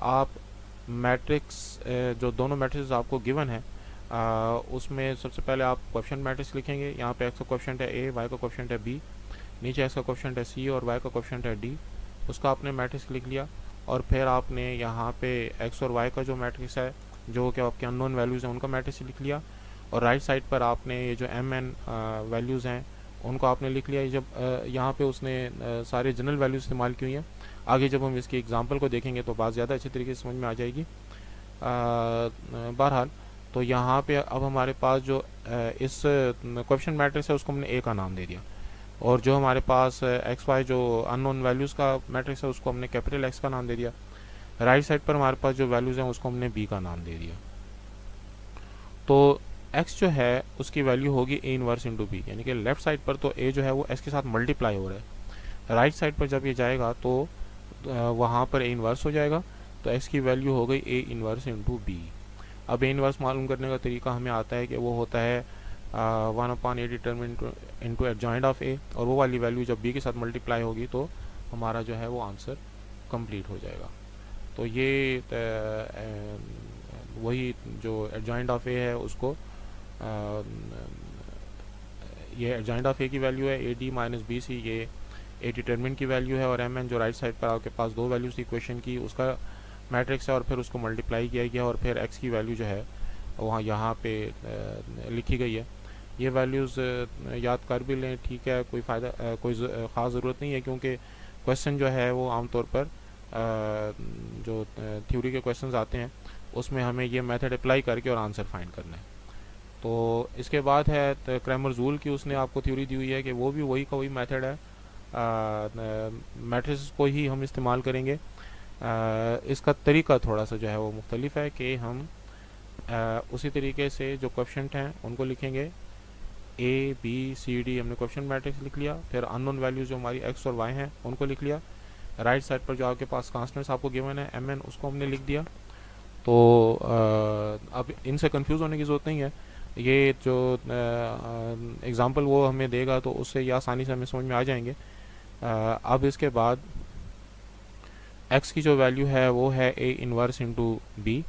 Speaker 1: आप मैट्रिक्स जो दोनों मैट्रिक्स आपको गिवन है उसमें सबसे पहले आप कोएफिशिएंट मैट्रिक्स लिखेंगे। यहाँ पे एक्स का कोएफिशिएंट है ए, वाई का कोएफिशिएंट है बी, नीचे एक्स का कोएफिशिएंट है सी और वाई का कोएफिशिएंट है डी, उसका आपने मैट्रिक्स लिख लिया। और फिर आपने यहाँ पे एक्स और वाई का जो मैट्रिक्स है जो कि आपके अननोन वैल्यूज़ हैं उनका मैट्रिक्स लिख लिया और राइट साइड पर आपने ये जो एम एन वैल्यूज़ हैं उनको आपने लिख लिया। जब यहाँ पे उसने सारे जनरल वैल्यूज इस्तेमाल की हुई हैं, आगे जब हम इसकी एग्जांपल को देखेंगे तो बात ज़्यादा अच्छे तरीके से समझ में आ जाएगी। बहरहाल तो यहाँ पे अब हमारे पास जो इस कोएफिशिएंट मैट्रिक्स है उसको हमने ए का नाम दे दिया और जो हमारे पास एक्स वाई जो अननोन वैल्यूज़ का मैट्रिक्स है उसको हमने कैपिटल एक्स का नाम दे दिया। राइट साइड पर हमारे पास जो वैल्यूज़ हैं उसको हमने बी का नाम दे दिया। तो x जो है उसकी वैल्यू होगी a इनवर्स इंटू बी, यानी कि लेफ्ट साइड पर तो a जो है वो s के साथ मल्टीप्लाई हो रहा है, राइट साइड पर जब ये जाएगा तो वहाँ पर a इनवर्स हो जाएगा, तो x की वैल्यू हो गई a इनवर्स इंटू बी। अब a इनवर्स मालूम करने का तरीका हमें आता है कि वो होता है 1/a determine into adjoint of a, और वो वाली वैल्यू जब b के साथ मल्टीप्लाई होगी तो हमारा जो है वो आंसर कंप्लीट हो जाएगा। तो ये वही जो एडजॉइंट ऑफ ए है उसको ये एडजॉइंट ऑफ ए की वैल्यू है A D minus B C, ये ए डिटरमिन की वैल्यू है, और एम एन जो राइट साइड पर आपके पास दो वैल्यूज थी इक्वेशन की उसका मैट्रिक्स है, और फिर उसको मल्टीप्लाई किया गया और फिर एक्स की वैल्यू जो है वहाँ यहाँ पे लिखी गई है। ये वैल्यूज़ याद कर भी लें, ठीक है, कोई फ़ायदा कोई ख़ास ज़रूरत नहीं है, क्योंकि क्वेश्चन जो है वो आमतौर पर जो थ्योरी के क्वेश्चंस आते हैं उसमें हमें ये मेथड अप्लाई करके और आंसर फाइंड करना है। तो इसके बाद है क्रैमर्स रूल की, उसने आपको थ्योरी दी हुई है कि वो भी वही का वही मेथड है, मैट्रिक्स को ही हम इस्तेमाल करेंगे। इसका तरीका थोड़ा सा जो है वो मुख्तलिफ है कि हम उसी तरीके से जो कोएफिशिएंट हैं उनको लिखेंगे, ए बी सी डी हमने कोएफिशिएंट मैट्रिक्स लिख लिया, फिर अननोन वैल्यूज जो हमारी एक्स और वाई हैं उनको लिख लिया, राइट साइड पर जो आपके पास कांस्टेंट्स आपको गिवन है एम एन उसको हमने लिख दिया। तो अब इनसे कंफ्यूज होने की ज़रूरत नहीं है, ये जो एग्ज़ाम्पल वो हमें देगा तो उससे ये आसानी से हमें समझ में आ जाएंगे। अब इसके बाद x की जो वैल्यू है वो है a इनवर्स इंटू बी,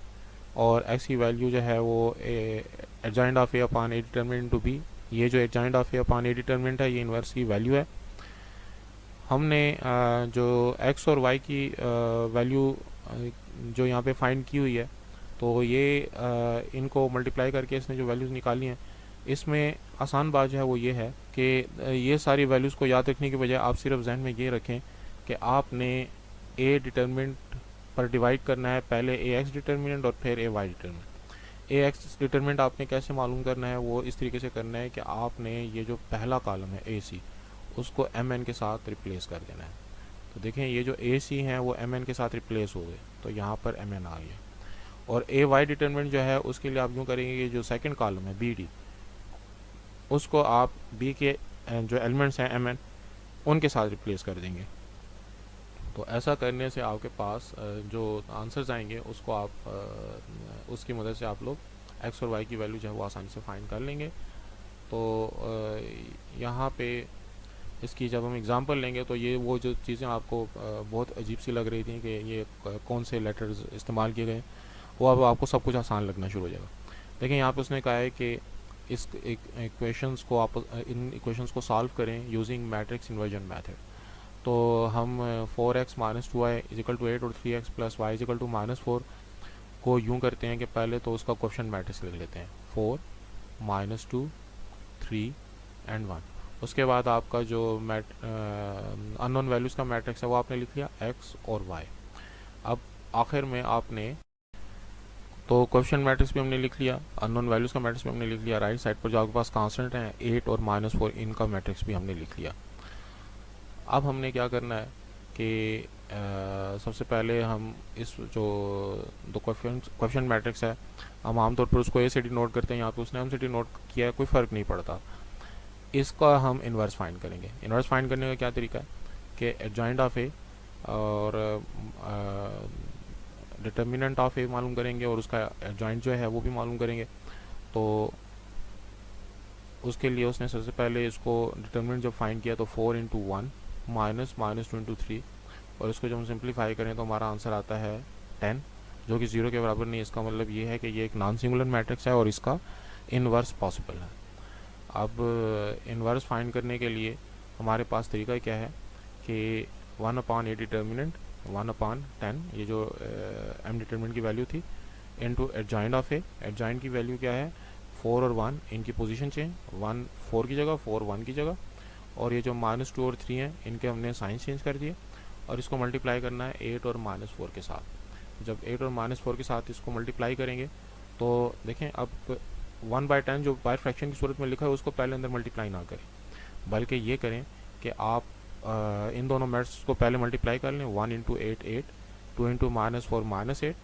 Speaker 1: और x की वैल्यू जो है वो adjoint of a upon a determinant into B. ये जो adjoint of a upon a determinant है ये इनवर्स की वैल्यू है। हमने जो x और y की वैल्यू जो यहाँ पे फाइंड की हुई है, तो ये इनको मल्टीप्लाई करके इसने जो वैल्यूज़ निकाली हैं, इसमें आसान बात जो है वो ये है कि ये सारी वैल्यूज़ को याद रखने की बजाय आप सिर्फ जहन में ये रखें कि आपने ए डिटर्मिनेंट पर डिवाइड करना है, पहले ए एक्स डिटर्मिनेंट और फिर ए वाई डिटर्मिनेंट। ए एक्स डिटर्मिनेंट आपने कैसे मालूम करना है, वो इस तरीके से करना है कि आपने ये जो पहला कॉलम है ए सी उसको एम एन के साथ रिप्लेस कर देना है। तो देखें ये जो ए सी हैं वो एम एन के साथ रिप्लेस हो गए, तो यहाँ पर एम एन आ गया। और ए वाई डिटर्मिनेंट जो है उसके लिए आप यूँ करेंगे कि जो सेकंड कॉलम है बी डी उसको आप बी के जो एलिमेंट्स हैं एम एन उनके साथ रिप्लेस कर देंगे। तो ऐसा करने से आपके पास जो आंसर्स आएंगे उसको आप उसकी मदद से आप लोग एक्स और वाई की वैल्यू जो है वो आसानी से फाइंड कर लेंगे। तो यहाँ पे इसकी जब हम एग्ज़ाम्पल लेंगे तो ये वो जो चीज़ें आपको बहुत अजीब सी लग रही थी कि ये कौन से लेटर्स इस्तेमाल किए गए, वो अब आपको सब कुछ आसान लगना शुरू हो जाएगा। देखिए यहाँ पे उसने कहा है कि इस इक्वेशंस को आप इन इक्वेशंस को सॉल्व करें यूजिंग मैट्रिक्स इन्वर्जन मेथड। तो हम 4x minus 2y is equal to 8 और 3x plus Y is equal to -4 को यूँ करते हैं कि पहले तो उसका कोएफिशिएंट मैट्रिक्स लिख लेते हैं 4 -2 3 एंड 1। उसके बाद आपका जो अननोन वैल्यूज़ का मैट्रिक्स है वो आपने लिख लिया x और y। अब आखिर में आपने तो कोएफिशिएंट मैट्रिक्स भी हमने लिख लिया, अननोन वैल्यूज़ का मैट्रिक्स भी हमने लिख लिया, राइट साइड पर जो आपके पास कांस्टेंट हैं 8 और -4 इनका मैट्रिक्स भी हमने लिख लिया। अब हमने क्या करना है कि सबसे पहले हम इस जो दो कोएफिशिएंट मैट्रिक्स है हम आमतौर पर उसको ए से डिनोट करते हैं, यहाँ पे उसने एम से डिनोट किया है, कोई फ़र्क नहीं पड़ता। इसका हम इन्वर्स फाइंड करेंगे। इन्वर्स फाइंड करने का क्या तरीका है कि एडजॉइंट ऑफ ए और डिटर्मिनेंट ऑफ ए मालूम करेंगे और उसका एडजॉइंट जो है वो भी मालूम करेंगे। तो उसके लिए उसने सबसे पहले इसको डिटर्मिनेंट जब फाइंड किया तो 4 इंटू 1 माइनस -2 इंटू 3, और इसको जब हम सिंप्लीफाई करें तो हमारा आंसर आता है 10, जो कि 0 के बराबर नहीं। इसका मतलब ये है कि ये एक नॉन सिंगुलर मैट्रिक्स है और इसका इन्वर्स पॉसिबल है। अब इन्वर्स फाइंड करने के लिए हमारे पास तरीका क्या है कि 1/a डिटर्मिनेंट 1/10, ये जो एम डिटर्मिनेंट की वैल्यू थी, into adjoint of A. Adjoint की वैल्यू क्या है 4 और 1, इनकी पोजीशन चेंज, 1 4 की जगह 4 1 की जगह, और ये जो -2 और 3 हैं इनके हमने साइन चेंज कर दिए, और इसको मल्टीप्लाई करना है 8 और -4 के साथ। जब 8 और -4 के साथ इसको मल्टीप्लाई करेंगे तो देखें अब 1/10 जो बाय फ्रैक्शन की सूरत में लिखा है उसको पहले अंदर मल्टीप्लाई ना करें, बल्कि ये करें कि आप इन दोनों मैट्रिक्स को पहले मल्टीप्लाई कर लें। 1 इंटू 8 8, 2 इंटू -4 -8,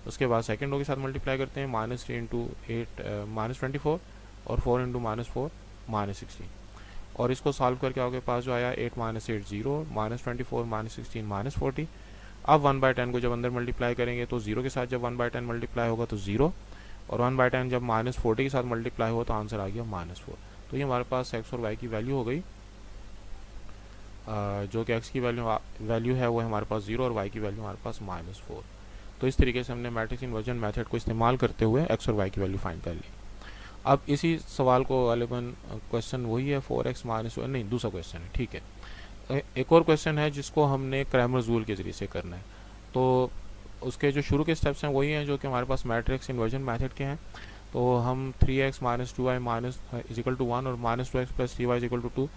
Speaker 1: उसके बाद सेकेंड रो के साथ मल्टीप्लाई करते हैं, -3 इंटू 8 -24 और 4 इंटू -4 -16। और इसको सॉल्व करके आपके पास जो आया 8 -8 0, -24 -16 -40। अब 1/10 को जब अंदर मल्टीप्लाई करेंगे तो 0 के साथ जब 1/10 मल्टीप्लाई होगा तो 0, और 1/10 जब -40 के साथ मल्टीप्लाई हो तो आंसर आ गया -4। तो ये हमारे पास x और y की वैल्यू हो गई, जो कि x की वैल्यू है वो है हमारे पास 0 और y की वैल्यू हमारे पास -4। तो इस तरीके से हमने मैट्रिक्स इन्वर्जन मेथड को इस्तेमाल करते हुए x और y की वैल्यू फाइंड कर ली। अब इसी सवाल को गालिबन क्वेश्चन वही है 4x -1, नहीं दूसरा क्वेश्चन है, ठीक है। एक और क्वेश्चन है जिसको हमने क्रैमर्स रूल के ज़रिए से करना है। तो उसके जो शुरू के स्टेप्स हैं वही हैं जो कि हमारे पास मैट्रिक्स इन्वर्जन मेथड के हैं। तो हम 3x - 2y = 1 और -2x + 3y = 2,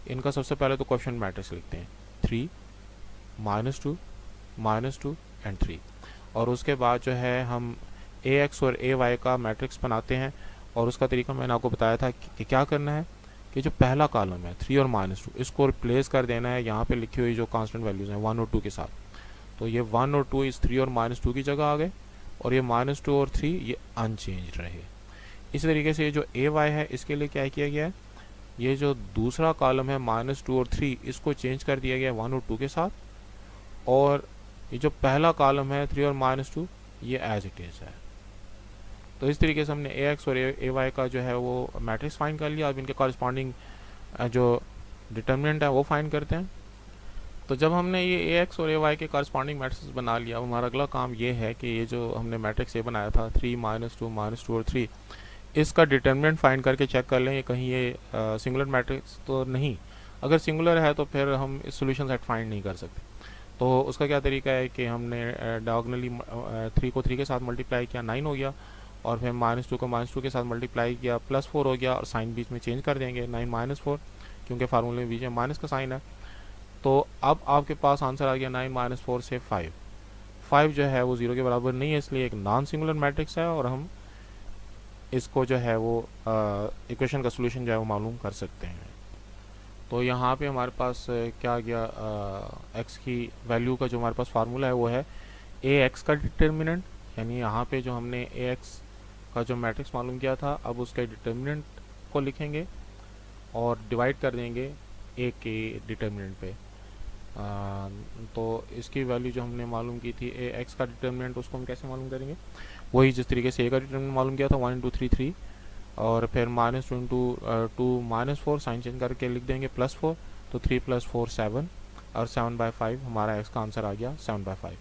Speaker 1: इनका सबसे पहले तो कोएफिशिएंट मैट्रिक्स लिखते हैं 3 -2 -2 एंड 3। और उसके बाद जो है हम ax और ay का मैट्रिक्स बनाते हैं। और उसका तरीका मैंने आपको बताया था कि क्या करना है कि जो पहला कॉलम है 3 और -2, इसको रिप्लेस कर देना है यहाँ पे लिखी हुई जो कांस्टेंट वैल्यूज़ हैं 1 और 2 के साथ। तो ये 1 और 2 इस 3 और -2 की जगह आ गए, और ये -2 और 3 ये अनचेंज रहे। इसी तरीके से ये जो ay है इसके लिए क्या किया गया है, ये जो दूसरा कॉलम है -2 और 3, इसको चेंज कर दिया गया 1 और 2 के साथ, और ये जो पहला कॉलम है 3 और -2 ये एज इट इज़ है। तो इस तरीके से हमने ax और ay का जो है वो मैट्रिक्स फाइंड कर लिया। अब इनके कॉरस्पॉन्डिंग जो डिटर्मिनेंट है वो फाइंड करते हैं। तो जब हमने ये ax और ay के कॉरस्पॉन्डिंग मैट्रिक्स बना लिया, हमारा अगला काम ये है कि ये जो हमने मैट्रिक्स ये बनाया था 3 -2 और 3, इसका डिटर्मिनेंट फाइंड करके चेक कर लें कहीं ये सिंगुलर मैट्रिक्स तो नहीं। अगर सिंगुलर है तो फिर हम इस सोल्यूशन सेट फाइंड नहीं कर सकते। तो उसका क्या तरीका है कि हमने डायगोनली 3 को 3 के साथ मल्टीप्लाई किया, 9 हो गया, और फिर -2 को -2 के साथ मल्टीप्लाई किया, +4 हो गया, और साइन बीच में चेंज कर देंगे 9 -4, क्योंकि फार्मूले में बीच में माइनस का साइन है। तो अब आपके पास आंसर आ गया 9 - 4 से 5 जो है वो 0 के बराबर नहीं है, इसलिए एक नॉन सिंगुलर मैट्रिक्स है, और हम इसको जो है वो इक्वेशन का सोल्यूशन जो है वो मालूम कर सकते हैं। तो यहाँ पे हमारे पास क्या आ गया, x की वैल्यू का जो हमारे पास फार्मूला है वो है ax का डिटर्मिनेंट, यानी यहाँ पे जो हमने ax का जो मैट्रिक्स मालूम किया था, अब उसके डिटर्मिनेंट को लिखेंगे और डिवाइड कर देंगे a के डिटर्मिनेंट पे। तो इसकी वैल्यू जो हमने मालूम की थी ax का डिटर्मिनेंट, उसको हम कैसे मालूम करेंगे, वही जिस तरीके से a का डिटर्मिनेंट मालूम किया था 1 × 3 3, और फिर -2 × 2 -4 साइन चेंज करके लिख देंगे +4, तो 3 + 4 7, और 7/5 हमारा x का आंसर आ गया 7/5।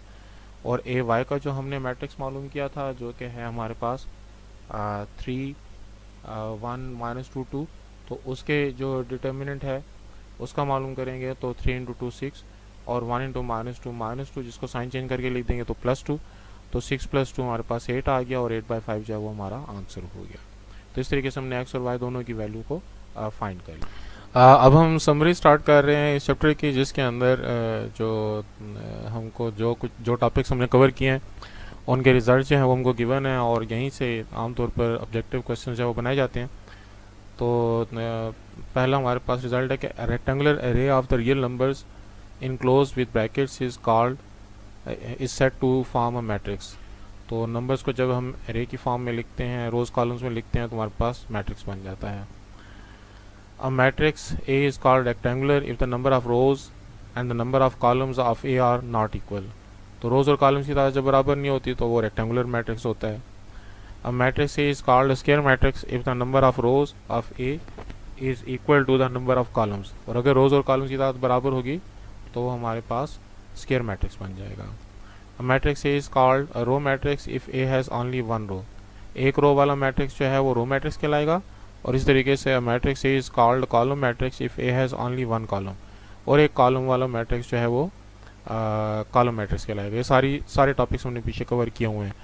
Speaker 1: और ay का जो हमने मैट्रिक्स मालूम किया था जो कि है हमारे पास 3 1 -2 2, तो उसके जो डिटर्मिनेंट है उसका मालूम करेंगे तो 3 × 2 6, और 1 × -2 जिसको साइन चेंज करके लिख देंगे तो +2, तो 6 + 2 हमारे पास 8 आ गया, और 8/5 जो है वो हमारा आंसर हो गया। तो इस तरीके से हमने x और y दोनों की वैल्यू को फाइंड कर लिया। अब हम समरी स्टार्ट कर रहे हैं इस चैप्टर की, जिसके अंदर जो हमको जो टॉपिक्स हमने कवर किए हैं उनके रिजल्ट जो हैं वो हमको गिवन है, और यहीं से आमतौर पर ऑब्जेक्टिव क्वेश्चन जो है वो बनाए जाते हैं। तो पहला हमारे पास रिजल्ट है कि rectangular array of the real numbers enclose with brackets is set to form a matrix. तो नंबर्स को जब हम एरे की फॉर्म में लिखते हैं, रोज कॉलम्स में लिखते हैं, तो हमारे पास मैट्रिक्स बन जाता है। A matrix A is called rectangular if the number of rows and the number of columns of A are not equal. तो रोज और कॉलम्स की तादाद जब बराबर नहीं होती तो वो रेक्टेंगुलर मैट्रिक्स होता है। A matrix A is called square matrix if the number of rows of A is equal to the number of columns. और अगर रोज और कॉलम्स की तादाद बराबर होगी तो हमारे पास स्क्वायर मैट्रिक्स बन जाएगा। A matrix A is called a row matrix if A has only one row। एक रो वाला मैट्रिक्स जो है वो रो मैट्रिक्स कहलाएगा, और इस तरीके से A matrix A is called column matrix if A has only one column। और एक कॉलम वाला मैट्रिक्स जो है वो कॉलम मैट्रिक्स कहलाएगा। ये सारे टॉपिक्स हमने पीछे कवर किए हुए हैं।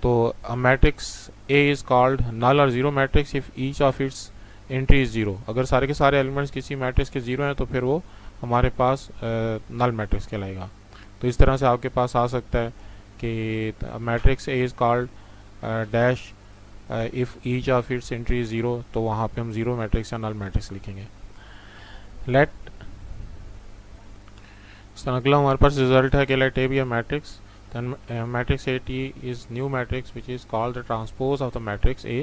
Speaker 1: तो A matrix A is called null or zero matrix if each of its entry is zero। अगर सारे के सारे एलिमेंट्स किसी मैट्रिक्स के जीरो हैं तो फिर वो हमारे पास नल मैट्रिक्स कहलाएगा। तो इस तरह से आपके पास आ सकता है कि matrix A is called dash if each of its entry is zero, तो वहाँ पे हम ज़ीरो मैट्रिक्स या नल मैट्रिक्स लिखेंगे। लेट अगला हमारे पास रिजल्ट है कि let A be a matrix then matrix AT is new matrix which is called the transpose of the matrix A,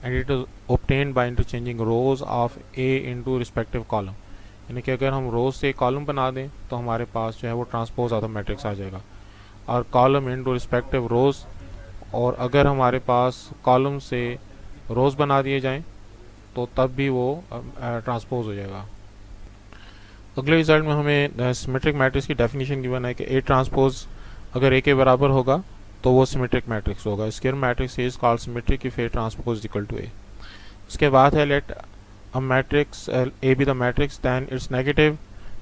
Speaker 1: and it is obtained by interchanging rows of A into respective column. यानी कि अगर हम रोज से column बना दें तो हमारे पास जो है वो ट्रांसपोज ऑफ द मैट्रिक्स आ जाएगा, और कॉलम इनटू रिस्पेक्टिव रोज, और अगर हमारे पास कॉलम से रोज बना दिए जाएं तो तब भी वो ट्रांसपोज हो जाएगा। अगले रिजल्ट में हमें सिमेट्रिक मैट्रिक्स की डेफिनेशन गिवन है कि ए ट्रांसपोज अगर ए के बराबर होगा तो वो सिमेट्रिक मैट्रिक्स होगा। Square matrix is called symmetric if A transpose equal to A. उसके बाद है let a matrix A be the matrix, then its negative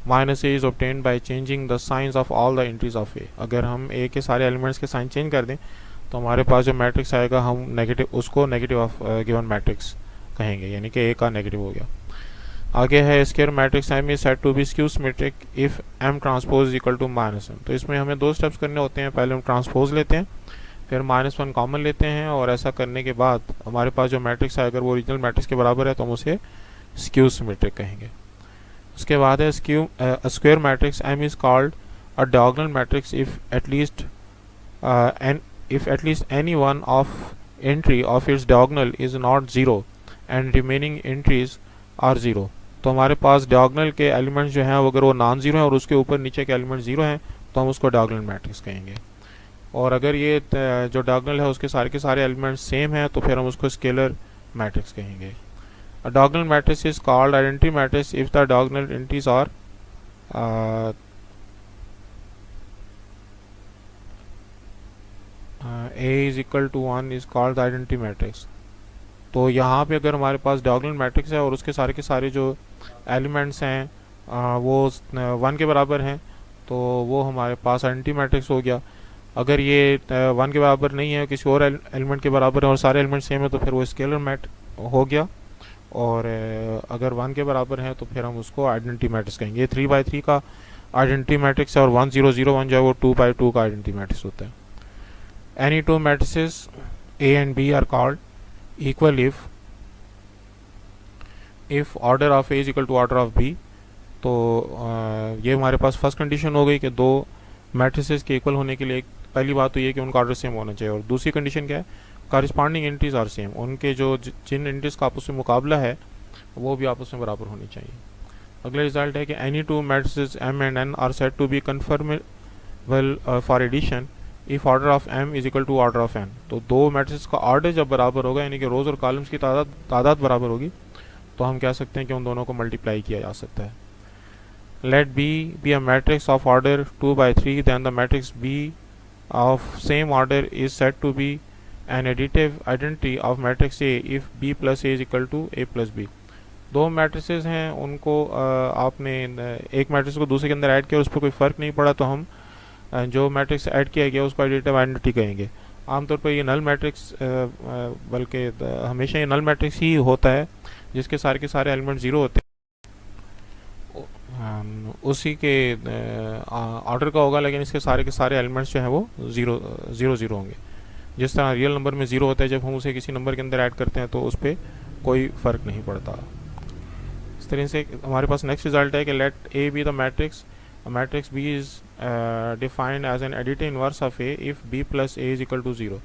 Speaker 1: minus A is obtained by changing the signs of all the entries of A। अगर हम A के सारे elements के sign change कर दें तो हमारे पास जो मैट्रिक्स आएगा हम नेगेटिव उसको नेगेटिव ऑफ गिवन मैट्रिक्स कहेंगे, यानी कि A का नेगेटिव हो गया। आगे है square matrix M is said to be skew symmetric if M transpose is equal to -M। तो इसमें हमें दो स्टेप्स करने होते हैं, पहले हम ट्रांसपोज लेते हैं, फिर -1 कॉमन लेते हैं, और ऐसा करने के बाद हमारे पास जो मैट्रिक्स है अगर वो ओरिजिनल मैट्रिक्स के बराबर है तो हम उसे स्क्यू सिमेट्रिक कहेंगे। उसके बाद है square matrix M is called a diagonal matrix if at least any one of entry of its diagonal is not zero and remaining entries are zero. तो हमारे पास डायगोनल के एलिमेंट्स जो हैं अगर वो नॉन जीरो हैं और उसके ऊपर नीचे के एलिमेंट जीरो हैं तो हम उसको डायगोनल मैट्रिक्स कहेंगे। और अगर ये जो डायगोनल है उसके सारे एलिमेंट्स सेम हैं तो फिर हम उसको स्केलर मैट्रिक्स कहेंगे। A diagonal matrix is called identity matrix if the diagonal entities are A is equal to 1 is called the identity matrix। तो यहाँ पे अगर हमारे पास diagonal matrix है और उसके सारे के सारे जो एलिमेंट्स हैं वो 1 के बराबर हैं तो वो हमारे पास identity matrix हो गया। अगर ये 1 के बराबर नहीं है, किसी और एलिमेंट के बराबर है और सारे एलिमेंट सेम है तो फिर वो स्केलर मैट हो गया, और अगर 1 के बराबर है तो फिर हम उसको आइडेंटिटी मैट्रिक्स कहेंगे। ये 3x3 का आइडेंटिटी मैट्रिक्स है और 1 0 0 1 जो है वो 2x2 का आइडेंटिटी मैट्रिक्स होता है। Any two matrices A and B are called equal if order of A is equal to order of B। तो ये हमारे पास फर्स्ट कंडीशन हो गई कि दो मैट्रिसेस के इक्वल होने के लिए पहली बात तो ये कि उनका ऑर्डर सेम होना चाहिए, और दूसरी कंडीशन क्या है, कॉरिस्पॉन्डिंग एंट्रीज आर सेम, उनके जो जिन एंट्रीज का आपस में मुकाबला है वो भी आपस में बराबर होनी चाहिए। अगला रिजल्ट है कि any two matrices M and N are said to be conformable for addition if order of M is equal to order of N। तो दो मैट्रिसेस का ऑर्डर जब बराबर होगा यानी कि रोज और कॉलम्स की तादाद बराबर होगी तो हम कह सकते हैं कि उन दोनों को मल्टीप्लाई किया जा सकता है। Let B be a matrix of order 2/3 then the matrix B of same order is said to be an additive identity of matrix A if B plus A is equal to A plus B। दो matrices हैं उनको आपने एक matrix को दूसरे के अंदर add किया, उस पर कोई फ़र्क नहीं पड़ा तो हम जो मैट्रिक्स ऐड किया गया उसको एडिटिव आइडेंटिटी कहेंगे। आमतौर पर ये नल मैट्रिक्स बल्कि हमेशा ये नल मैट्रिक्स ही होता है जिसके सारे के सारे एलिमेंट ज़ीरो होते हैं, उसी के ऑर्डर का होगा, लेकिन इसके सारे के सारे एलिमेंट्स जो हैं वो ज़ीरो होंगे। जिस तरह रियल नंबर में ज़ीरो होता है जब हम उसे किसी नंबर के अंदर ऐड करते हैं तो उस पर कोई फ़र्क नहीं पड़ता। इस तरह से हमारे पास नेक्स्ट रिजल्ट है कि let A be the matrix B is defined as an additive inverse of A if B plus A is equal to zero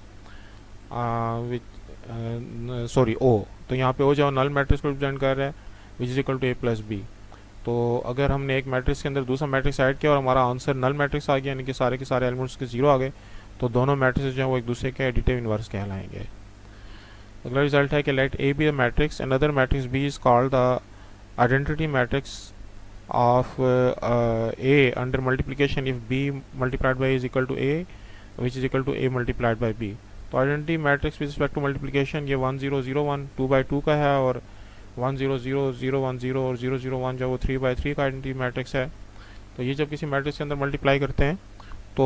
Speaker 1: O। तो यहाँ पे O जो नल मैट्रिक्स को रिप्रेजेंट कर रहा है which is equal to A plus B। तो अगर हमने एक मैट्रिक्स के अंदर दूसरा मैट्रिक्स ऐड किया और हमारा आंसर नल मैट्रिक्स आ गया यानी कि सारे के सारे एलिमेंट्स के ज़ीरो आ गए तो दोनों मैट्रिक्स जो हैं वो एक दूसरे के एडिटिव इनवर्स कहलाएंगे। अगला रिजल्ट है कि let A be a matrix another matrix B is called the identity matrix of A under multiplication if B multiplied by is equal to A which is equal to A multiplied by B। तो identity matrix with respect to multiplication ये 1 0 0 1 2/2 का है, और 1 0 0 0 1 0 और 0 0 1 जो वो 3/3 का identity matrix है। तो ये जब किसी मैट्रिक्स के अंदर मल्टीप्लाई करते हैं तो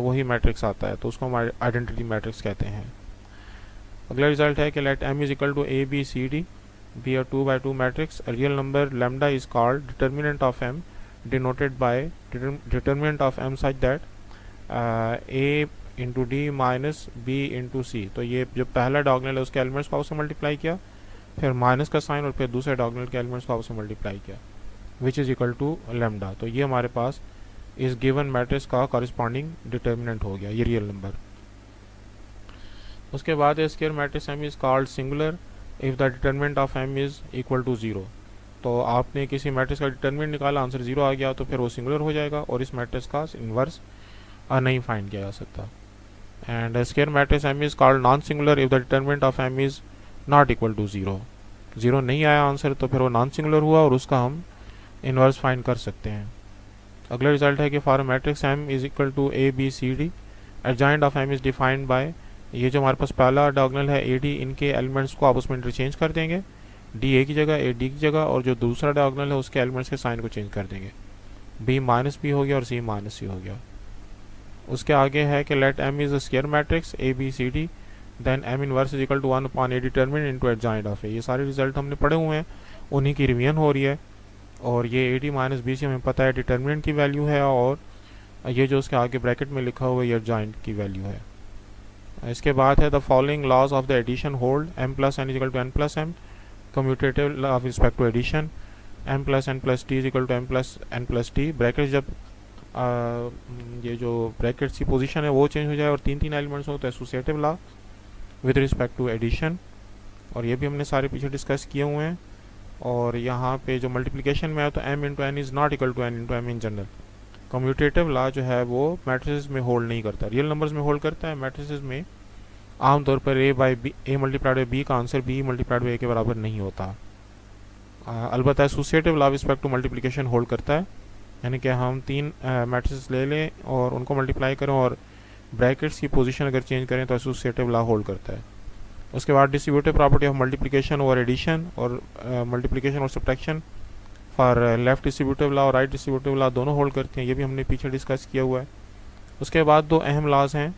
Speaker 1: वही मैट्रिक्स आता है, तो उसको हम आइडेंटिटी मैट्रिक्स कहते हैं। अगला रिजल्ट है कि let M is equal to A B C D be a 2/2 matrix. A real number lambda is called determinant of M denoted by determinant of M such that A into D minus B into C। तो ये जो पहला diagonal है उसके elements को आपस में multiply किया, फिर माइनस का साइन और फिर दूसरे डायगोनल के एलिमेंट्स को आपस में मल्टीप्लाई किया which is equal to lambda. तो ये हमारे पास इस गिवन मैट्रिक्स का कॉरिस्पॉन्डिंग डिटर्मिनेंट हो गया, ये रियल नंबर। उसके बाद square matrix M is called singular if the determinant of M is equal to zero. तो आपने किसी मैट्रिक्स का डिटर्मिनेंट निकाला, आंसर ज़ीरो आ गया, तो फिर वो सिंगुलर हो जाएगा और इस मैट्रिक्स का इन्वर्स नहीं फाइंड किया जा सकता। And square matrix M is called non singular if the determinant of M is not equal to zero. Zero नहीं आया आंसर, तो फिर वो नॉन सिंगुलर हुआ और उसका हम इन्वर्स फाइंड कर सकते हैं। अगला रिजल्ट है कि for matrix M is equal to A B C D, adjoint of M is defined by, ये जो हमारे पास पहला डायगोनल है ए डी, इनके एलिमेंट्स को आपस में इंटरचेंज कर देंगे, डी ए की जगह ए डी की जगह, और जो दूसरा डायगोनल है उसके एलिमेंट्स के साइन को चेंज कर देंगे, बी माइनस बी हो गया और सी माइनस सी हो गया। उसके आगे है कि let M is a square matrix A B C D, then M inverse is equal to 1 upon A determinant into adjoint of A. ये सारे रिजल्ट हमने पढ़े हुए हैं, उन्हीं की रिवीजन हो रही है। और ये A D minus B C हमें पता है डिटर्मिनेंट की वैल्यू है, और ये जो उसके आगे ब्रैकेट में लिखा हुआ है ये एडजॉइंट की वैल्यू है। इसके बाद है the following laws of the addition hold, M plus N is equal to N plus M, commutative law of respect to addition, M plus N plus T is equal to M plus N plus T. Bracket जब ये जो brackets की position है वो change हो जाए और तीन तीन एलिमेंट्स हो तो associative law with respect to addition, और ये भी हमने सारे पीछे डिस्कस किए हुए हैं। और यहाँ पे जो मल्टीप्लिकेशन में है तो m into N is not equal to n into M in general. Commutative law जो है वो मैट्रिसेस में होल्ड नहीं करता, रियल नंबर्स में होल्ड करता है, मैट्रिसेस में आमतौर पर a by B, A multiplied by B का answer b multiplied by A के बराबर नहीं होता। अलबत्ता associative law respect to multiplication hold करता है, यानी कि हम तीन मैट्रिसेस ले लें और उनको मल्टीप्लाई करें और ब्रैकेट्स की पोजीशन अगर चेंज करें तो एसोसिएटिव लॉ होल्ड करता है। उसके बाद डिस्ट्रीब्यूटिव प्रॉपर्टी ऑफ मल्टीप्लिकेशन और एडिशन, और मल्टीप्लिकेशन और subtraction for left distributive law और राइट डिस्ट्रीब्यूटिव लॉ दोनों होल्ड करते हैं, ये भी हमने पीछे डिस्कस किया हुआ है। उसके बाद दो अहम लॉज हैं,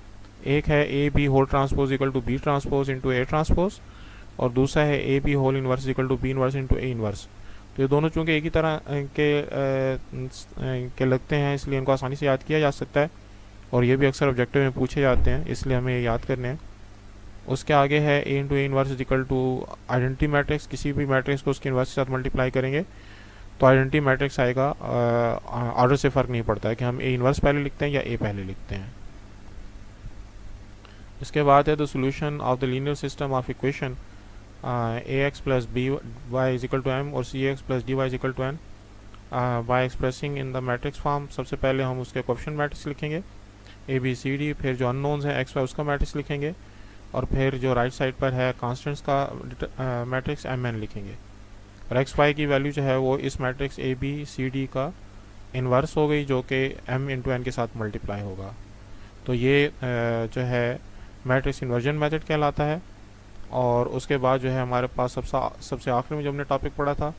Speaker 1: एक है A B whole transpose equal to B transpose into A transpose, और दूसरा है A B whole inverse equal to B inverse into A inverse. तो ये दोनों चूँकि एक ही तरह के लगते हैं इसलिए इनको आसानी से याद किया जा सकता है, और ये भी अक्सर ऑब्जेक्टिव में पूछे जाते हैं, इसलिए हमें ये याद करने हैं। उसके आगे है A into A inverse equal to identity matrix, किसी भी मैट्रिक्स को उसके इनवर्स के साथ मल्टीप्लाई करेंगे तो आइडेंटिटी मैट्रिक्स आएगा। ऑर्डर से फ़र्क नहीं पड़ता है कि हम ए इनवर्स पहले लिखते हैं या ए पहले लिखते हैं। इसके बाद है the solution of the linear system of equation A X plus B Y is equal to M और C X plus D Y is equal to N by expressing in the matrix form. सबसे पहले हम उसके coefficient matrix लिखेंगे ए B C D, फिर जो unknowns हैं x Y उसका मैट्रिक्स लिखेंगे, और फिर जो राइट साइड पर है कांस्टेंट्स का मैट्रिक्स एम एन लिखेंगे। और एक्स वाई की वैल्यू जो है वो इस matrix A B C D का इन्वर्स हो गई, जो कि एम इंटू एन के साथ मल्टीप्लाई होगा। तो ये जो है मैट्रिक्स इन्वर्जन मेथड कहलाता है। और उसके बाद जो है हमारे पास सबसे आखिर में जो हमने टॉपिक पढ़ा था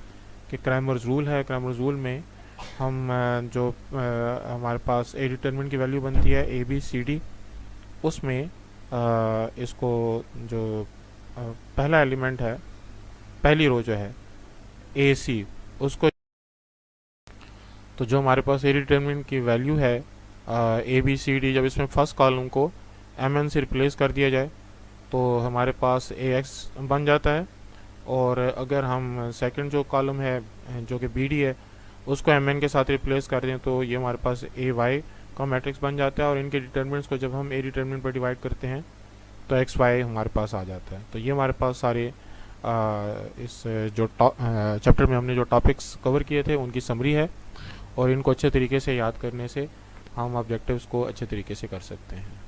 Speaker 1: कि क्रैमर्स रूल है, क्रैमर्स रूल में हम जो हमारे पास ए डिटरमिनेंट की वैल्यू बनती है ए बी सी डी, उसमें इसको जो पहला एलिमेंट है, पहली रो जो है ए सी, उसको तो जो हमारे पास ए डिटरमिनेंट की वैल्यू है ए बी सी डी, जब इसमें फर्स्ट कॉलम को एम एन से रिप्लेस कर दिया जाए तो हमारे पास ए एक्स बन जाता है, और अगर हम सेकंड जो कॉलम है जो कि बी डी है उसको एम एन के साथ रिप्लेस कर दें तो ये हमारे पास ए वाई का मैट्रिक्स बन जाता है, और इनके डिटरमिनेंट्स को जब हम ए डिटरमिनेंट पर डिवाइड करते हैं तो एक्स वाई हमारे पास आ जाता है। तो ये हमारे पास सारे इस जो चैप्टर में हमने जो टॉपिक्स कवर किए थे उनकी समरी है, और इनको अच्छे तरीके से याद करने से हम ऑब्जेक्टिव्स को अच्छे तरीके से कर सकते हैं।